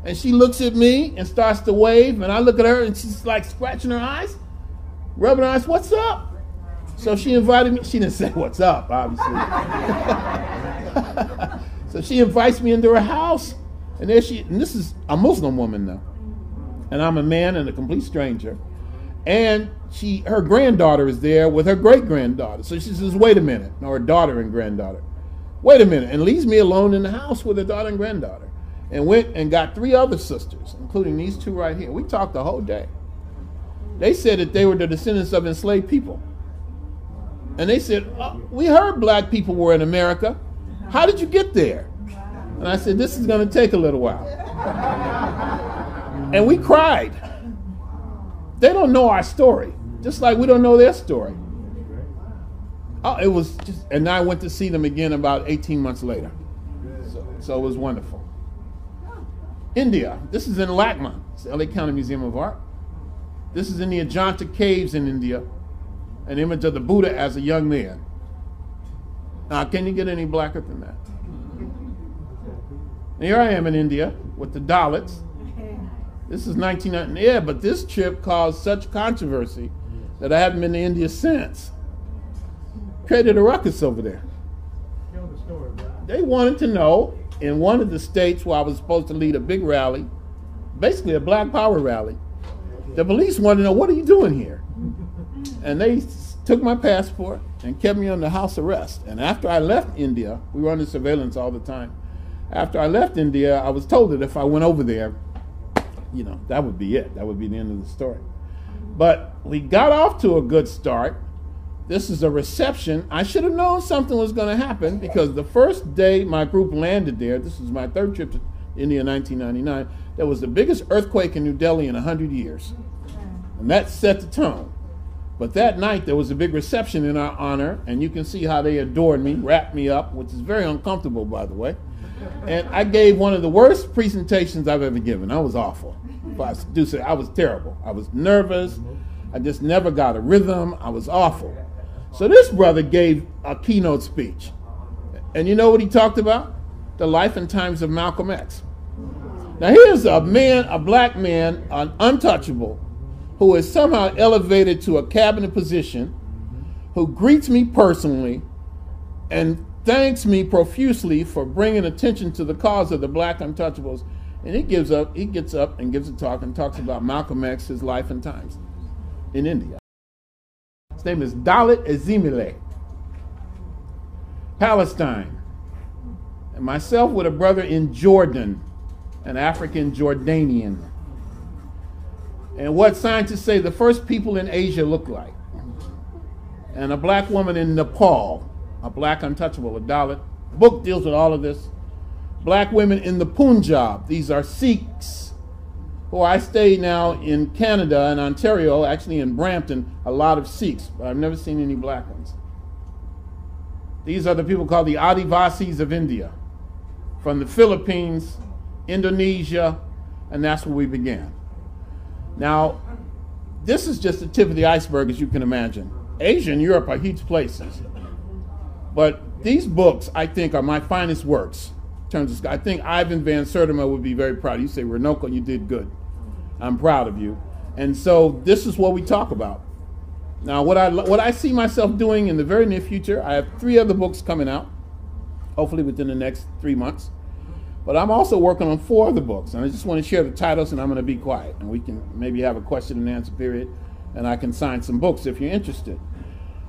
And she looks at me and starts to wave, and I look at her and she's like scratching her eyes, rubbing her eyes, what's up? So she invited me. She didn't say what's up, obviously. So she invites me into her house. And there and this is a Muslim woman now. And I'm a man and a complete stranger. And her granddaughter is there with her great-granddaughter. So she says, wait a minute, or daughter and granddaughter. Wait a minute, and leaves me alone in the house with her daughter and granddaughter. And went and got 3 other sisters, including these 2 right here. We talked the whole day. They said that they were the descendants of enslaved people. And they said, we heard black people were in America. How did you get there? And I said, this is going to take a little while. And we cried. They don't know our story, just like we don't know their story. Oh, it was just, and I went to see them again about 18 months later. So it was wonderful. India, this is in Lakma, it's the LA County Museum of Art. This is in the Ajanta Caves in India, an image of the Buddha as a young man. Now, can you get any blacker than that? And here I am in India with the Dalits. This is 1990. Yeah, but this trip caused such controversy that I haven't been to India since. Created a ruckus over there. They wanted to know, in one of the states where I was supposed to lead a big rally, basically a Black Power rally, the police wanted to know, what are you doing here? And they took my passport and kept me under house arrest. And after I left India, we were under surveillance all the time. After I left India, I was told that if I went over there, you know, that would be it. That would be the end of the story. But we got off to a good start. This is a reception. I should have known something was going to happen because the first day my group landed there, this was my 3rd trip to India in 1999, there was the biggest earthquake in New Delhi in 100 years. And that set the tone. But that night there was a big reception in our honor, and you can see how they adored me, wrapped me up, which is very uncomfortable, by the way. And I gave one of the worst presentations I've ever given. I was awful. I do say I was terrible. I was nervous. I just never got a rhythm. I was awful. So this brother gave a keynote speech. And you know what he talked about? The life and times of Malcolm X. Now here's a man, a black man, an untouchable, who is somehow elevated to a cabinet position, who greets me personally and thanks me profusely for bringing attention to the cause of the black untouchables. And he gets up and gives a talk and talks about Malcolm X, his life and times in India. His name is Dalit Ezimile, Palestine. And myself with a brother in Jordan, an African Jordanian. And what scientists say the first people in Asia look like. And a black woman in Nepal, a black untouchable, a Dalit. The book deals with all of this. Black women in the Punjab, these are Sikhs, who I stay now in Canada and Ontario, actually in Brampton, a lot of Sikhs, but I've never seen any black ones. These are the people called the Adivasis of India, from the Philippines, Indonesia, and that's where we began. Now, this is just the tip of the iceberg, as you can imagine. Asia and Europe are huge places, but these books, I think, are my finest works. In terms of, I think Ivan Van Sertima would be very proud. You say, Runoko, you did good. I'm proud of you. And so this is what we talk about. Now, what I see myself doing in the very near future, I have 3 other books coming out, hopefully within the next 3 months. But I'm also working on 4 other books, and I just want to share the titles, and I'm going to be quiet, and we can maybe have a question and answer period, and I can sign some books if you're interested.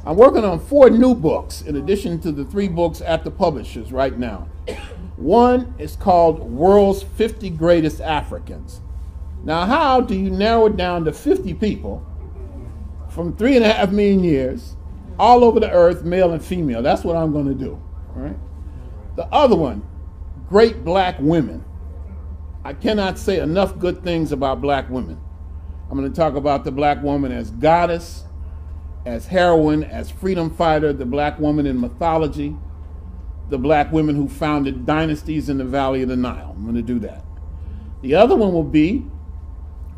I'm working on 4 new books, in addition to the 3 books at the publishers right now. One is called World's 50 Greatest Africans. Now, how do you narrow it down to 50 people from 3.5 million years, all over the earth, male and female? That's what I'm going to do. All right? The other one, Great Black Women. I cannot say enough good things about black women. I'm going to talk about the black woman as goddess, as heroine, as freedom fighter, the black woman in mythology, the black women who founded dynasties in the Valley of the Nile. I'm going to do that. The other one will be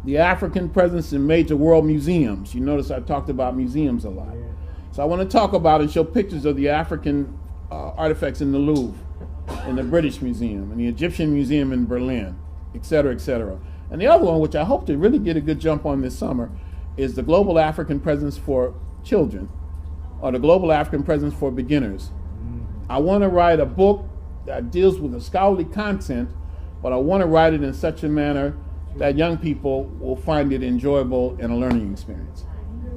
the African presence in major world museums. You notice I talked about museums a lot. So I want to talk about and show pictures of the African artifacts in the Louvre, in the British Museum, in the Egyptian Museum in Berlin, et cetera, et cetera. And the other one, which I hope to really get a good jump on this summer, is the Global African Presence for Children, or the Global African Presence for Beginners. I want to write a book that deals with the scholarly content, but I want to write it in such a manner that young people will find it enjoyable and a learning experience.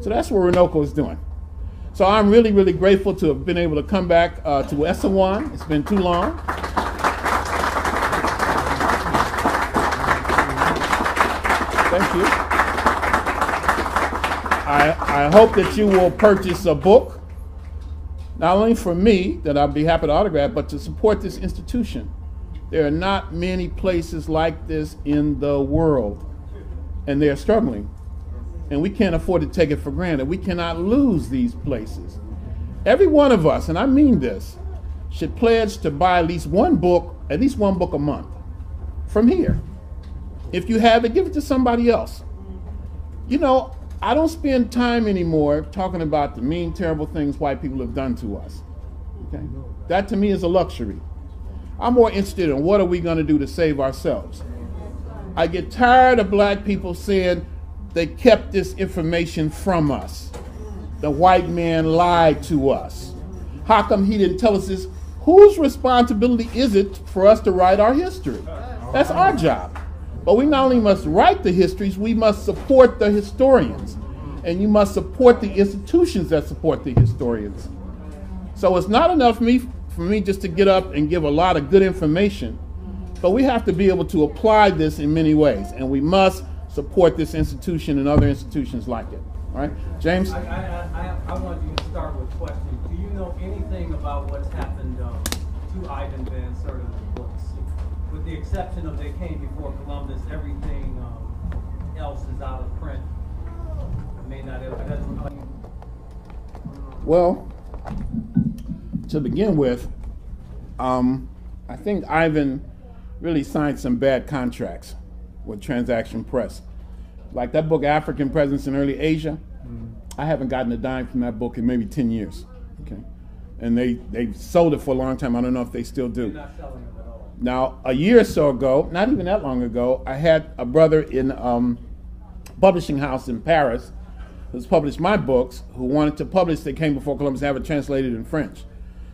So that's what Runoko is doing. So I'm really, really grateful to have been able to come back to Essawan. It's been too long. Thank you. I hope that you will purchase a book, not only for me, that I'll be happy to autograph, but to support this institution. There are not many places like this in the world, and they are struggling. And we can't afford to take it for granted. We cannot lose these places. Every one of us, and I mean this, should pledge to buy at least one book a month from here. If you have it, give it to somebody else. You know, I don't spend time anymore talking about the mean, terrible things white people have done to us. Okay? That to me is a luxury. I'm more interested in what are we going to do to save ourselves. I get tired of black people saying they kept this information from us. The white man lied to us. How come he didn't tell us this? Whose responsibility is it for us to write our history? That's our job. But we not only must write the histories, we must support the historians. And you must support the institutions that support the historians. So it's not enough for me just to get up and give a lot of good information, but we have to be able to apply this in many ways, and we must support this institution and other institutions like it. All right, James? I want you to start with questions. Do you know anything about what's happened to Ivan Van Sertima's books? With the exception of they came before Columbus, everything else is out of print. I may not have. Well, to begin with, I think Ivan really signed some bad contracts with Transaction Press. Like that book, African Presence in Early Asia, I haven't gotten a dime from that book in maybe 10 years. Okay, and they sold it for a long time. I don't know if they still do. They're not selling it at all. Now, a year or so ago, not even that long ago, I had a brother in publishing house in Paris who's published my books, who wanted to publish They Came Before Columbus and have it translated in French.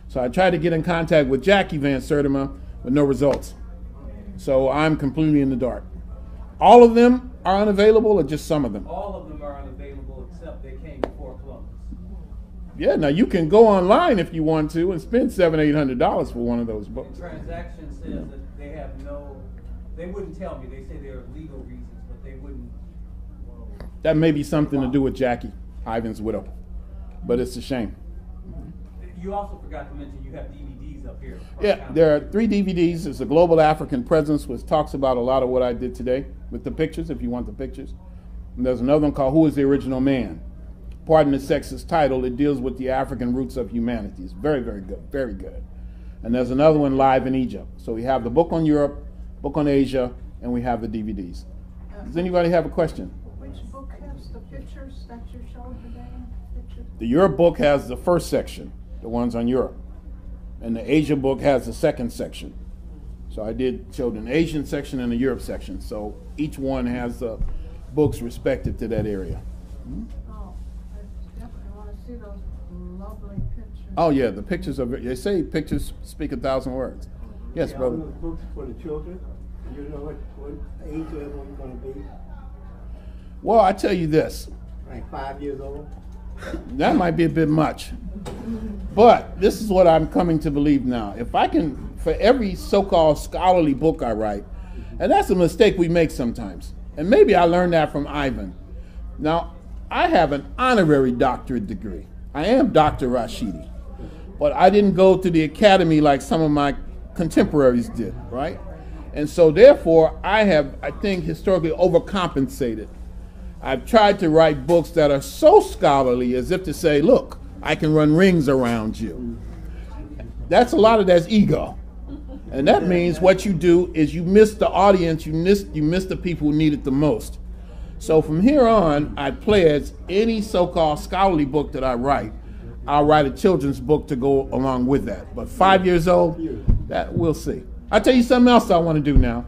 So I tried to get in contact with Jackie Van Sertima with no results. So I'm completely in the dark. All of them are unavailable or just some of them? All of them are unavailable except They Came Before Columbus. Yeah, now you can go online if you want to and spend $700-800 for one of those books. The transaction says that they have they wouldn't tell me. They say there are legal reasons, but they wouldn't. That may be something to do with Jackie, Ivan's widow, but it's a shame. You also forgot to mention you have DVDs up here. Yeah, there are 3 DVDs. There's a Global African Presence, which talks about a lot of what I did today with the pictures, if you want the pictures. And there's another one called Who is the Original Man? Pardon the sexist title. It deals with the African roots of humanity. It's very, very good, very good. And there's another one, Live in Egypt. So we have the book on Europe, book on Asia, and we have the DVDs. Does anybody have a question? Which book has the pictures that you showed today? The Europe book has the first section, the ones on Europe. And the Asia book has the second section. So I showed an Asian section and a Europe section. So each one has books respective to that area. Oh, I definitely want to see those lovely pictures. Oh yeah, the pictures are, they say pictures speak 1,000 words. Yes, brother. Those books for the children, you know what age everyone's going to be? Well, I tell you this. Like 5 years old? That might be a bit much. But this is what I'm coming to believe now. If I can, for every so-called scholarly book I write, and that's a mistake we make sometimes, and maybe I learned that from Ivan. Now, I have an honorary doctorate degree. I am Dr. Rashidi. But I didn't go to the academy like some of my contemporaries did, right? And so therefore, I have, I think, historically overcompensated. I've tried to write books that are so scholarly as if to say, look, I can run rings around you. That's a lot of that's ego. And that means what you do is you miss the audience, you miss the people who need it the most. So from here on, I pledge any so-called scholarly book that I write, I'll write a children's book to go along with that. But 5 years old, that we'll see. I'll tell you something else I want to do now.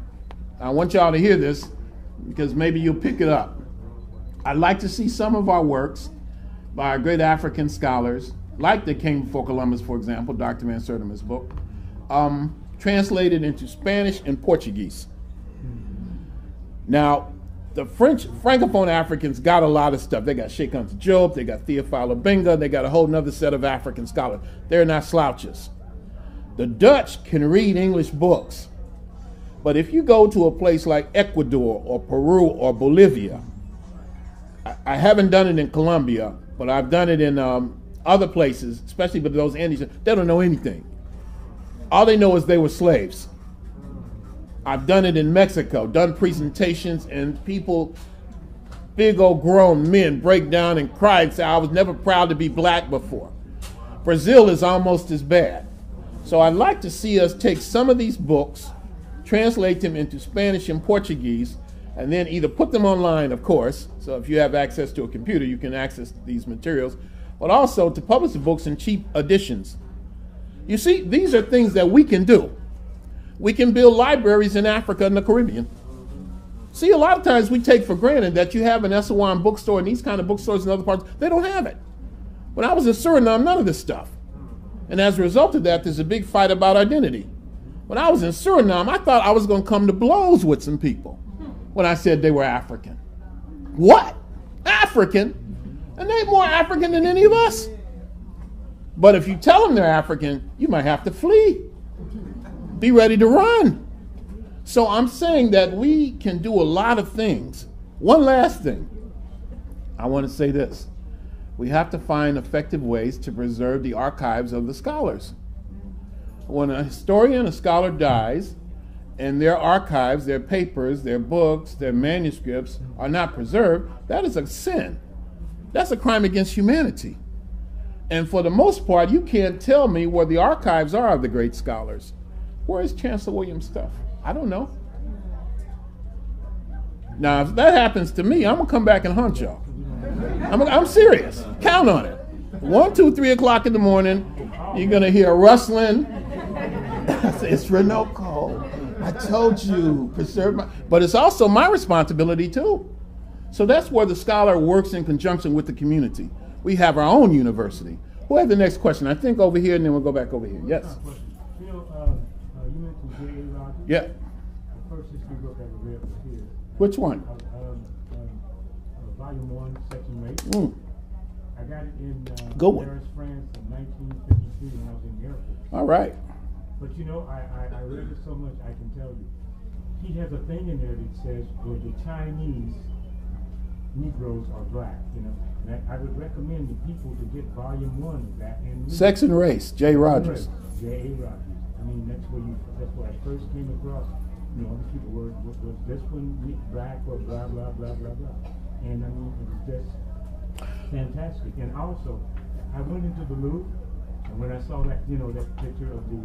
I want y'all to hear this because maybe you'll pick it up. I'd like to see some of our works by our great African scholars, like They Came Before Columbus, for example, Dr. Van Sertima's book, translated into Spanish and Portuguese. Now, the French, Francophone Africans got a lot of stuff. They got Cheikh Anta Diop, they got Theophile Obenga, they got a whole nother set of African scholars. They're not slouches. The Dutch can read English books, but if you go to a place like Ecuador or Peru or Bolivia, I haven't done it in Colombia, but I've done it in other places, especially with those Andes, they don't know anything. All they know is they were slaves. I've done it in Mexico, done presentations, and people, big old grown men, break down and cry and say, I was never proud to be black before. Brazil is almost as bad. So I'd like to see us take some of these books, translate them into Spanish and Portuguese, and then either put them online, of course, so if you have access to a computer, you can access these materials, but also to publish the books in cheap editions. You see, these are things that we can do. We can build libraries in Africa and the Caribbean. See, a lot of times we take for granted that you have an Essewan bookstore and these kind of bookstores in other parts. They don't have it. When I was in Suriname, none of this stuff. And as a result of that, there's a big fight about identity. When I was in Suriname, I thought I was going to come to blows with some people when I said they were African. What? African? And they're more African than any of us. But if you tell them they're African, you might have to flee. Be ready to run. So I'm saying that we can do a lot of things. One last thing. I want to say this. We have to find effective ways to preserve the archives of the scholars. When a historian, a scholar dies, and their archives, their papers, their books, their manuscripts are not preserved, that is a sin. That's a crime against humanity. And for the most part, you can't tell me where the archives are of the great scholars. Where is Chancellor Williams' stuff? I don't know. Now, if that happens to me, I'm going to come back and hunt y'all. I'm serious. Count on it. 1, 2, 3 o'clock in the morning, you're going to hear a rustling. It's Runoko. I told you, preserve my... But it's also my responsibility, too. So that's where the scholar works in conjunction with the community. We have our own university. Who has the next question? I think over here, and then we'll go back over here. Yes? You know, you mentioned J.A. Rogers. Yeah. The first history book I ever read was here. Which one? Volume 1, Section 8. I got it in Good one. Paris, France in 1952 when I was in the Air Force. All right. But you know, I read it so much, I can tell you. He has a thing in there that says, well, the Chinese Negroes are black, you know. And I would recommend the people to get volume 1 of that and read Sex and Race, J. Rogers. J.A. Rogers. I mean, that's where I first came across, you know, the people were, was this one black or blah, blah, blah, blah, blah. And I mean, it was just fantastic. And also, I went into the Louvre, and when I saw that, you know, that picture of the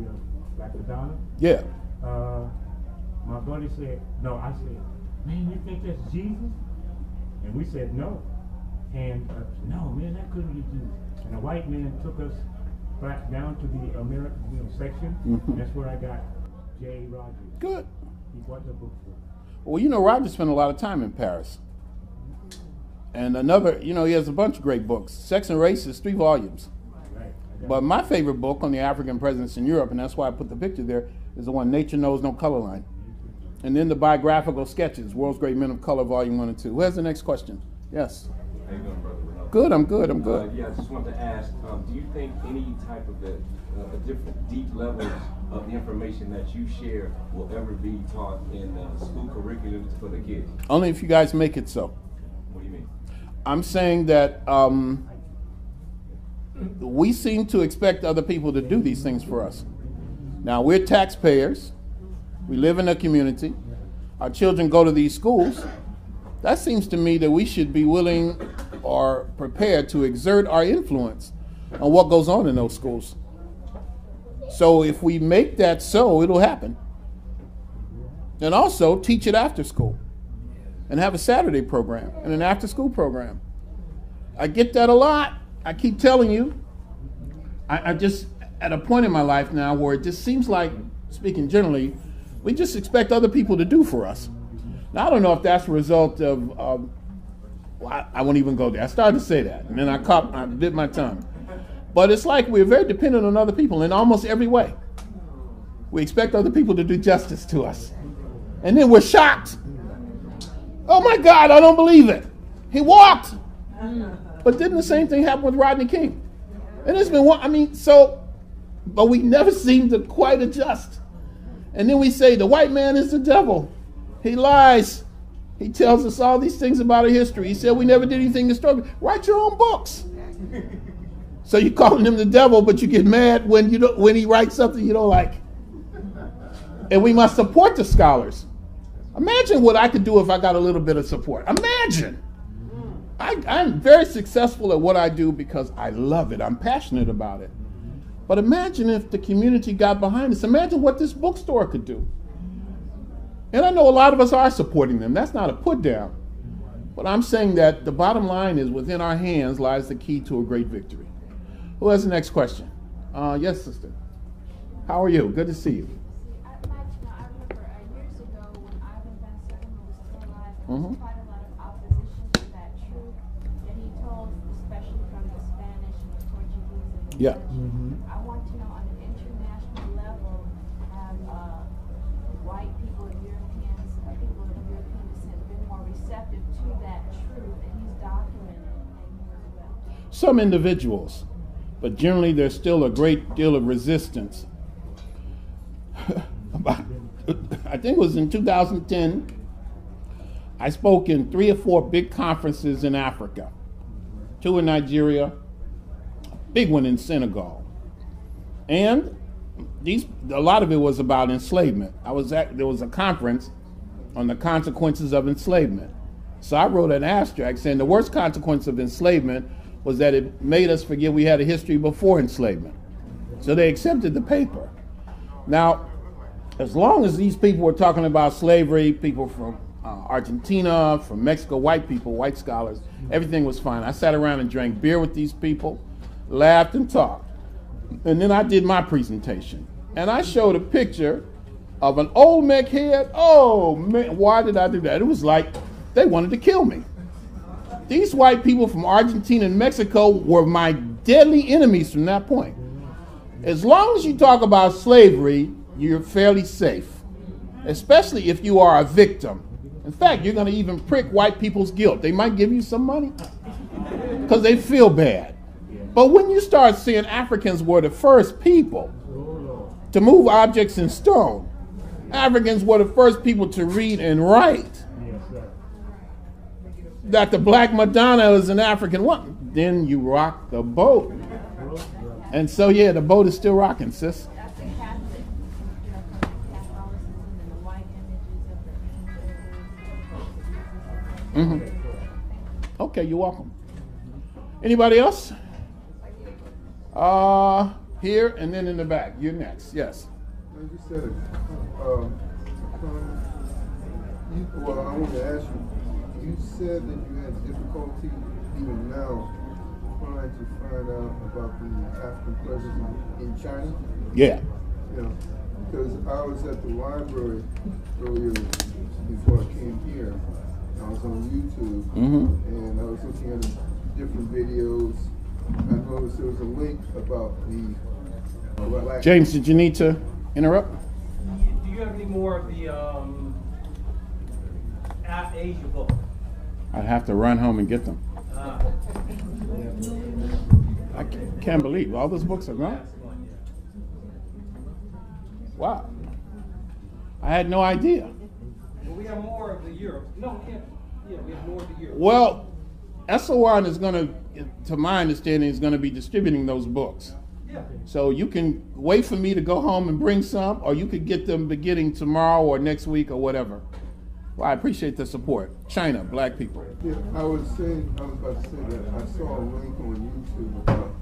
Black Madonna, Yeah. my buddy said, no, I said, man, you think that's Jesus? And we said, no. And no, man, that couldn't be Jesus. And a white man took us back down to the American, you know, section, and that's where I got J. Rogers. Good. He bought the book for me. Well, you know, Roger spent a lot of time in Paris. And another, you know, he has a bunch of great books. Sex and Race is 3 volumes. Right. But my favorite book on the African presence in Europe, and that's why I put the picture there, is the one, Nature Knows No Color Line. And then the biographical sketches, World's Great Men of Color, Volume 1 and 2. Who has the next question? Yes. How you doing, brother? Good, I'm good, I'm good. Yeah, I just wanted to ask, do you think any type of a different deep levels of the information that you share will ever be taught in school curriculums for the kids? Only if you guys make it so. What do you mean? I'm saying that we seem to expect other people to do these things for us. Now, we're taxpayers. We live in a community. Our children go to these schools. That seems to me that we should be willing or prepared to exert our influence on what goes on in those schools. So if we make that so, it'll happen. And also teach it after school and have a Saturday program and an after school program. I get that a lot. I keep telling you. I just at a point in my life now where it just seems like, speaking generally, we just expect other people to do for us. Now, I don't know if that's a result of, well, I won't even go there. I started to say that, and then I bit my tongue. But it's like we're very dependent on other people in almost every way. We expect other people to do justice to us. And then we're shocked. Oh my God, I don't believe it. He walked. But didn't the same thing happen with Rodney King? And it's been, but we never seem to quite adjust. And then we say the white man is the devil. He lies. He tells us all these things about our history. He said we never did anything historical. Write your own books. So you're calling him the devil, but you get mad when he writes something you don't like. And we must support the scholars. Imagine what I could do if I got a little bit of support. Imagine. I'm very successful at what I do because I love it. I'm passionate about it. But imagine if the community got behind us. Imagine what this bookstore could do. And I know a lot of us are supporting them. That's not a put down. But I'm saying that the bottom line is within our hands lies the key to a great victory. Who has the next question? Yes, sister. How are you? Good to see you. I remember years ago when Ivan Van Sertima was still alive, there was quite a lot of opposition to that truth that he told, especially from the Spanish and the Portuguese and the Yeah. Dutch. I want to know on an international level, have white people, Europeans, people of European descent been more receptive to that truth that he's documented and here as well? Some individuals, but generally there's still a great deal of resistance. I think it was in 2010, I spoke in 3 or 4 big conferences in Africa, 2 in Nigeria, a big one in Senegal. And a lot of it was about enslavement. There was a conference on the consequences of enslavement. So I wrote an abstract saying the worst consequence of enslavement was that it made us forget we had a history before enslavement. So they accepted the paper. Now, as long as these people were talking about slavery, people from Argentina, from Mexico, white people, white scholars, everything was fine. I sat around and drank beer with these people, laughed and talked. And then I did my presentation. And I showed a picture of an old mech head. Oh, man, why did I do that? It was like they wanted to kill me. These white people from Argentina and Mexico were my deadly enemies from that point. As long as you talk about slavery, you're fairly safe, especially if you are a victim. In fact, you're going to even prick white people's guilt. They might give you some money because they feel bad. But when you start seeing Africans were the first people to move objects in stone, Africans were the first people to read and write, that the Black Madonna is an African woman, then you rock the boat. And so, yeah, the boat is still rocking, sis. That's the Catholic, Catholicism and the white images of the Okay, you're welcome. Anybody else? Here and then in the back. You're next. Yes. I just said it. Well, I want to ask you. You said that you had difficulty even now trying to find out about the African presence in China. Yeah. Yeah. Because I was at the library earlier before I came here. I was on YouTube and I was looking at different videos. I noticed there was a link about the Black. James, did you need to interrupt? Do you have any more of the Asia book? I'd have to run home and get them. I can't believe all those books are gone. Wow. I had no idea. Well, we have more of the Europe. No, yeah, we have more of the Europe. Well, SON is going to, to my understanding, is going to be distributing those books. Yeah. So you can wait for me to go home and bring some, or you could get them beginning tomorrow or next week or whatever. Well, I appreciate the support. China, black people. Yeah, I was about to say that I saw a link on YouTube about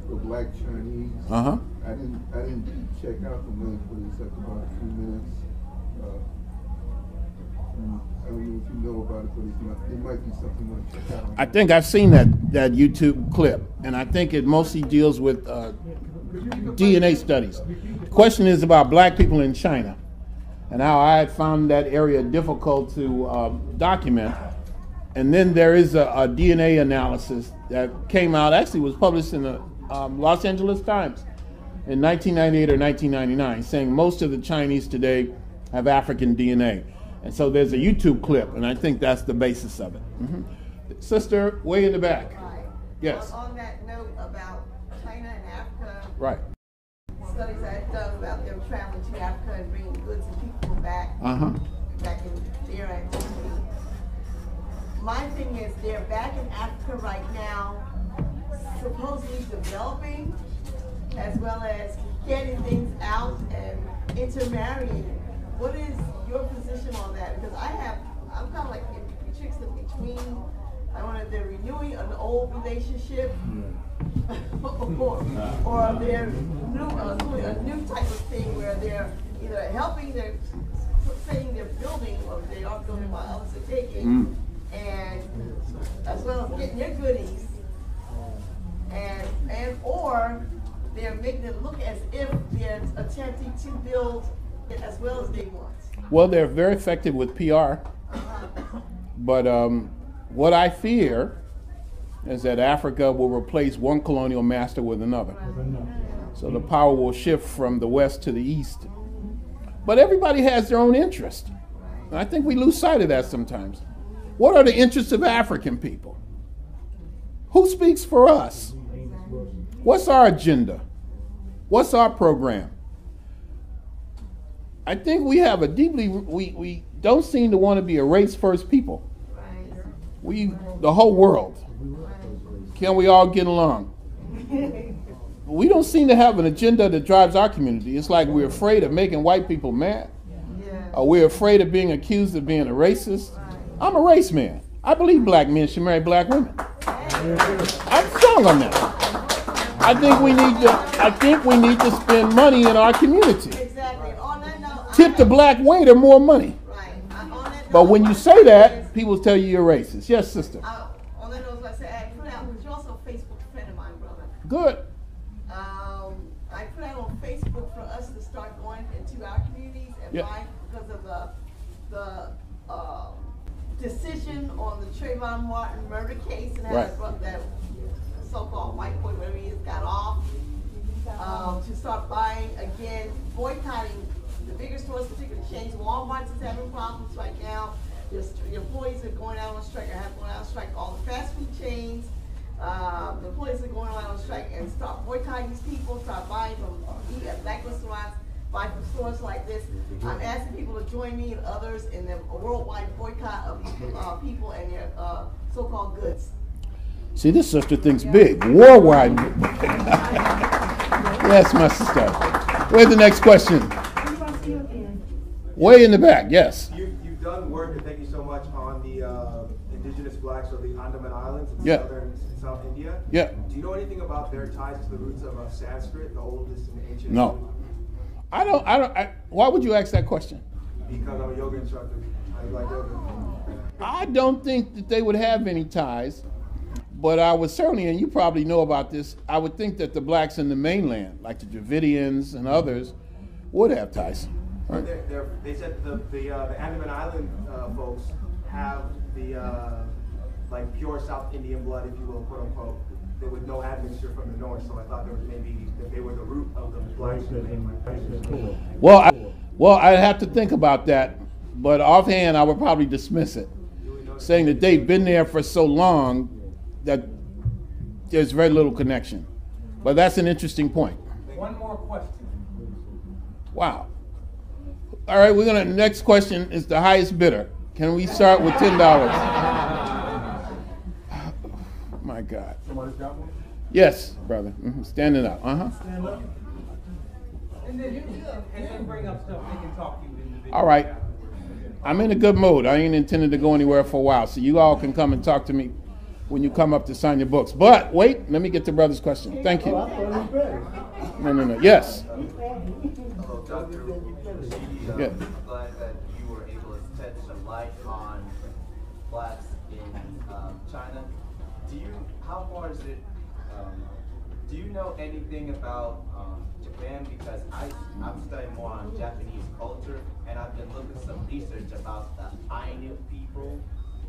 the Black Chinese. Uh-huh. I didn't check out the link, but it's like about a few minutes. I don't know if you know about it, but it might be something you want to check out. I think I've seen that YouTube clip, and I think it mostly deals with DNA studies. The question is about black people in China and how I had found that area difficult to document. And then there is a DNA analysis that came out, actually was published in the Los Angeles Times in 1998 or 1999, saying most of the Chinese today have African DNA. And so there's a YouTube clip, and I think that's the basis of it. Sister, way in the back. Right. Yes. On that note about China and Africa, Right. studies I've done about them traveling to Africa and bringing goods and people back, back in their activity. My thing is, they're back in Africa right now, supposedly developing, as well as getting things out and intermarrying. What is your position on that? Because I'm kind of like betwixt and between. I want to, they're renewing an old relationship, or they're doing a new type of thing where they're either helping, they're saying they're building, or they are building while others are taking, and as well as getting their goodies, and or they're making it look as if they're attempting to build it as well as they want. Well, they're very effective with PR, but what I fear is that Africa will replace one colonial master with another. So the power will shift from the west to the east. But everybody has their own interest. And I think we lose sight of that sometimes. What are the interests of African people? Who speaks for us? What's our agenda? What's our program? I think we have a deeply, we don't seem to want to be a race-first people. The whole world. Can we all get along? We don't seem to have an agenda that drives our community. It's like we're afraid of making white people mad. Or we're afraid of being accused of being a racist. I'm a race man. I believe black men should marry black women. I'm strong on that. I think we need to spend money in our community. Exactly. On that note, Tip the black waiter more money. But when you say that, people tell you you're racist. Yes, sister. On that note, I said, I put out, but you're also a Facebook friend of mine, brother. Good. I put out on Facebook for us to start going into our communities and buy, because of the decision on the Trayvon Martin murder case and how that so-called white boy, whatever he is, got off, to start buying again, boycotting the bigger stores, particularly chains. Walmart is having problems right now. The employees are going out on strike, or have gone out on strike. All the fast food chains, the employees are going out on strike, and start boycotting these people, start buying from black restaurants, buy from stores like this. I'm asking people to join me and others in the worldwide boycott of people and their so-called goods. See, this sister thinks big. Worldwide. Yes, my sister. Where's the next question? Way in the back, yes. You've done work, and thank you so much, on the indigenous blacks of the Andaman Islands in southern South India. Yeah. Do you know anything about their ties to the roots of Sanskrit, the oldest and ancient? No. I don't. Why would you ask that question? Because I'm a yoga instructor. I like yoga. I don't think that they would have any ties, but I would certainly, and you probably know about this, I would think that the blacks in the mainland, like the Dravidians and others, would have ties. Right? They said the Andaman Island folks have the like pure South Indian blood, if you will, quote unquote, with no admixture from the north. So I thought there was maybe that they were the root of the blacks. Well, I'd have to think about that, but offhand I would probably dismiss it, saying that they've been there for so long that there's very little connection. But that's an interesting point. One more question. Wow. All right, next question is the highest bidder. Can we start with $10? My God. Somebody's got one? Yes, brother. Standing up. Stand up. And then bring up stuff they can talk to you in the video. All right. I'm in a good mood. I ain't intended to go anywhere for a while, so you all can come and talk to me when you come up to sign your books. But wait, let me get to brother's question. Thank you. No. Yes. Hello, Dr. Rashidi. Yeah. I'm glad that you were able to shed some light on blacks in China. How far is it? Do you know anything about Japan? Because I'm studying more on Japanese culture, and I've been looking some research about the Ainu people,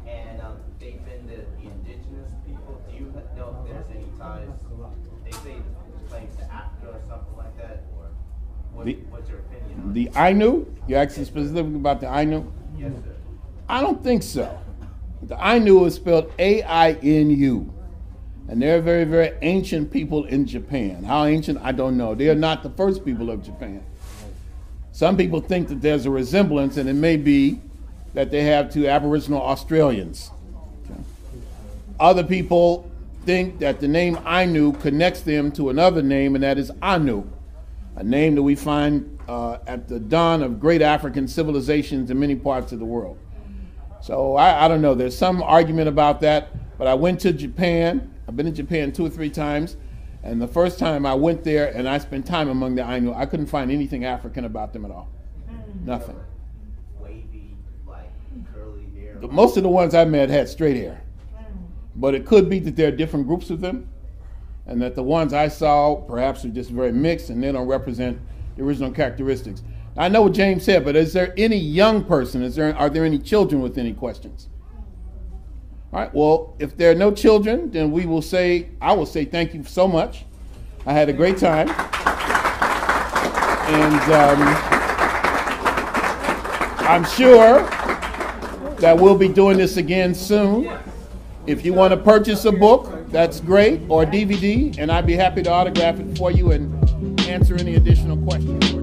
and they've been the indigenous people. Do you know if there's any ties? They say claims to Africa or something like that, or what's your opinion on the Ainu? You're asking specifically about the Ainu? Yes, sir. I don't think so. The Ainu is spelled A-I-N-U. And they're very, very ancient people in Japan. How ancient, I don't know. They are not the first people of Japan. Some people think that there's a resemblance, and it may be that they have to Aboriginal Australians. Okay. Other people think that the name Ainu connects them to another name, and that is Anu, a name that we find at the dawn of great African civilizations in many parts of the world. So I don't know. There's some argument about that, but I went to Japan. I've been in Japan 2 or 3 times, and the first time I went there and I spent time among the Ainu, I couldn't find anything African about them at all. Nothing. Wavy, like curly hair. Most of the ones I met had straight hair, but it could be that there are different groups of them, and that the ones I saw perhaps are just very mixed and they don't represent the original characteristics. I know what James said, but is there any young person? Are there any children with any questions? All right, well, if there are no children, then I will say thank you so much. I had a great time. And I'm sure that we'll be doing this again soon. If you want to purchase a book, that's great, or a DVD, and I'd be happy to autograph it for you and answer any additional questions.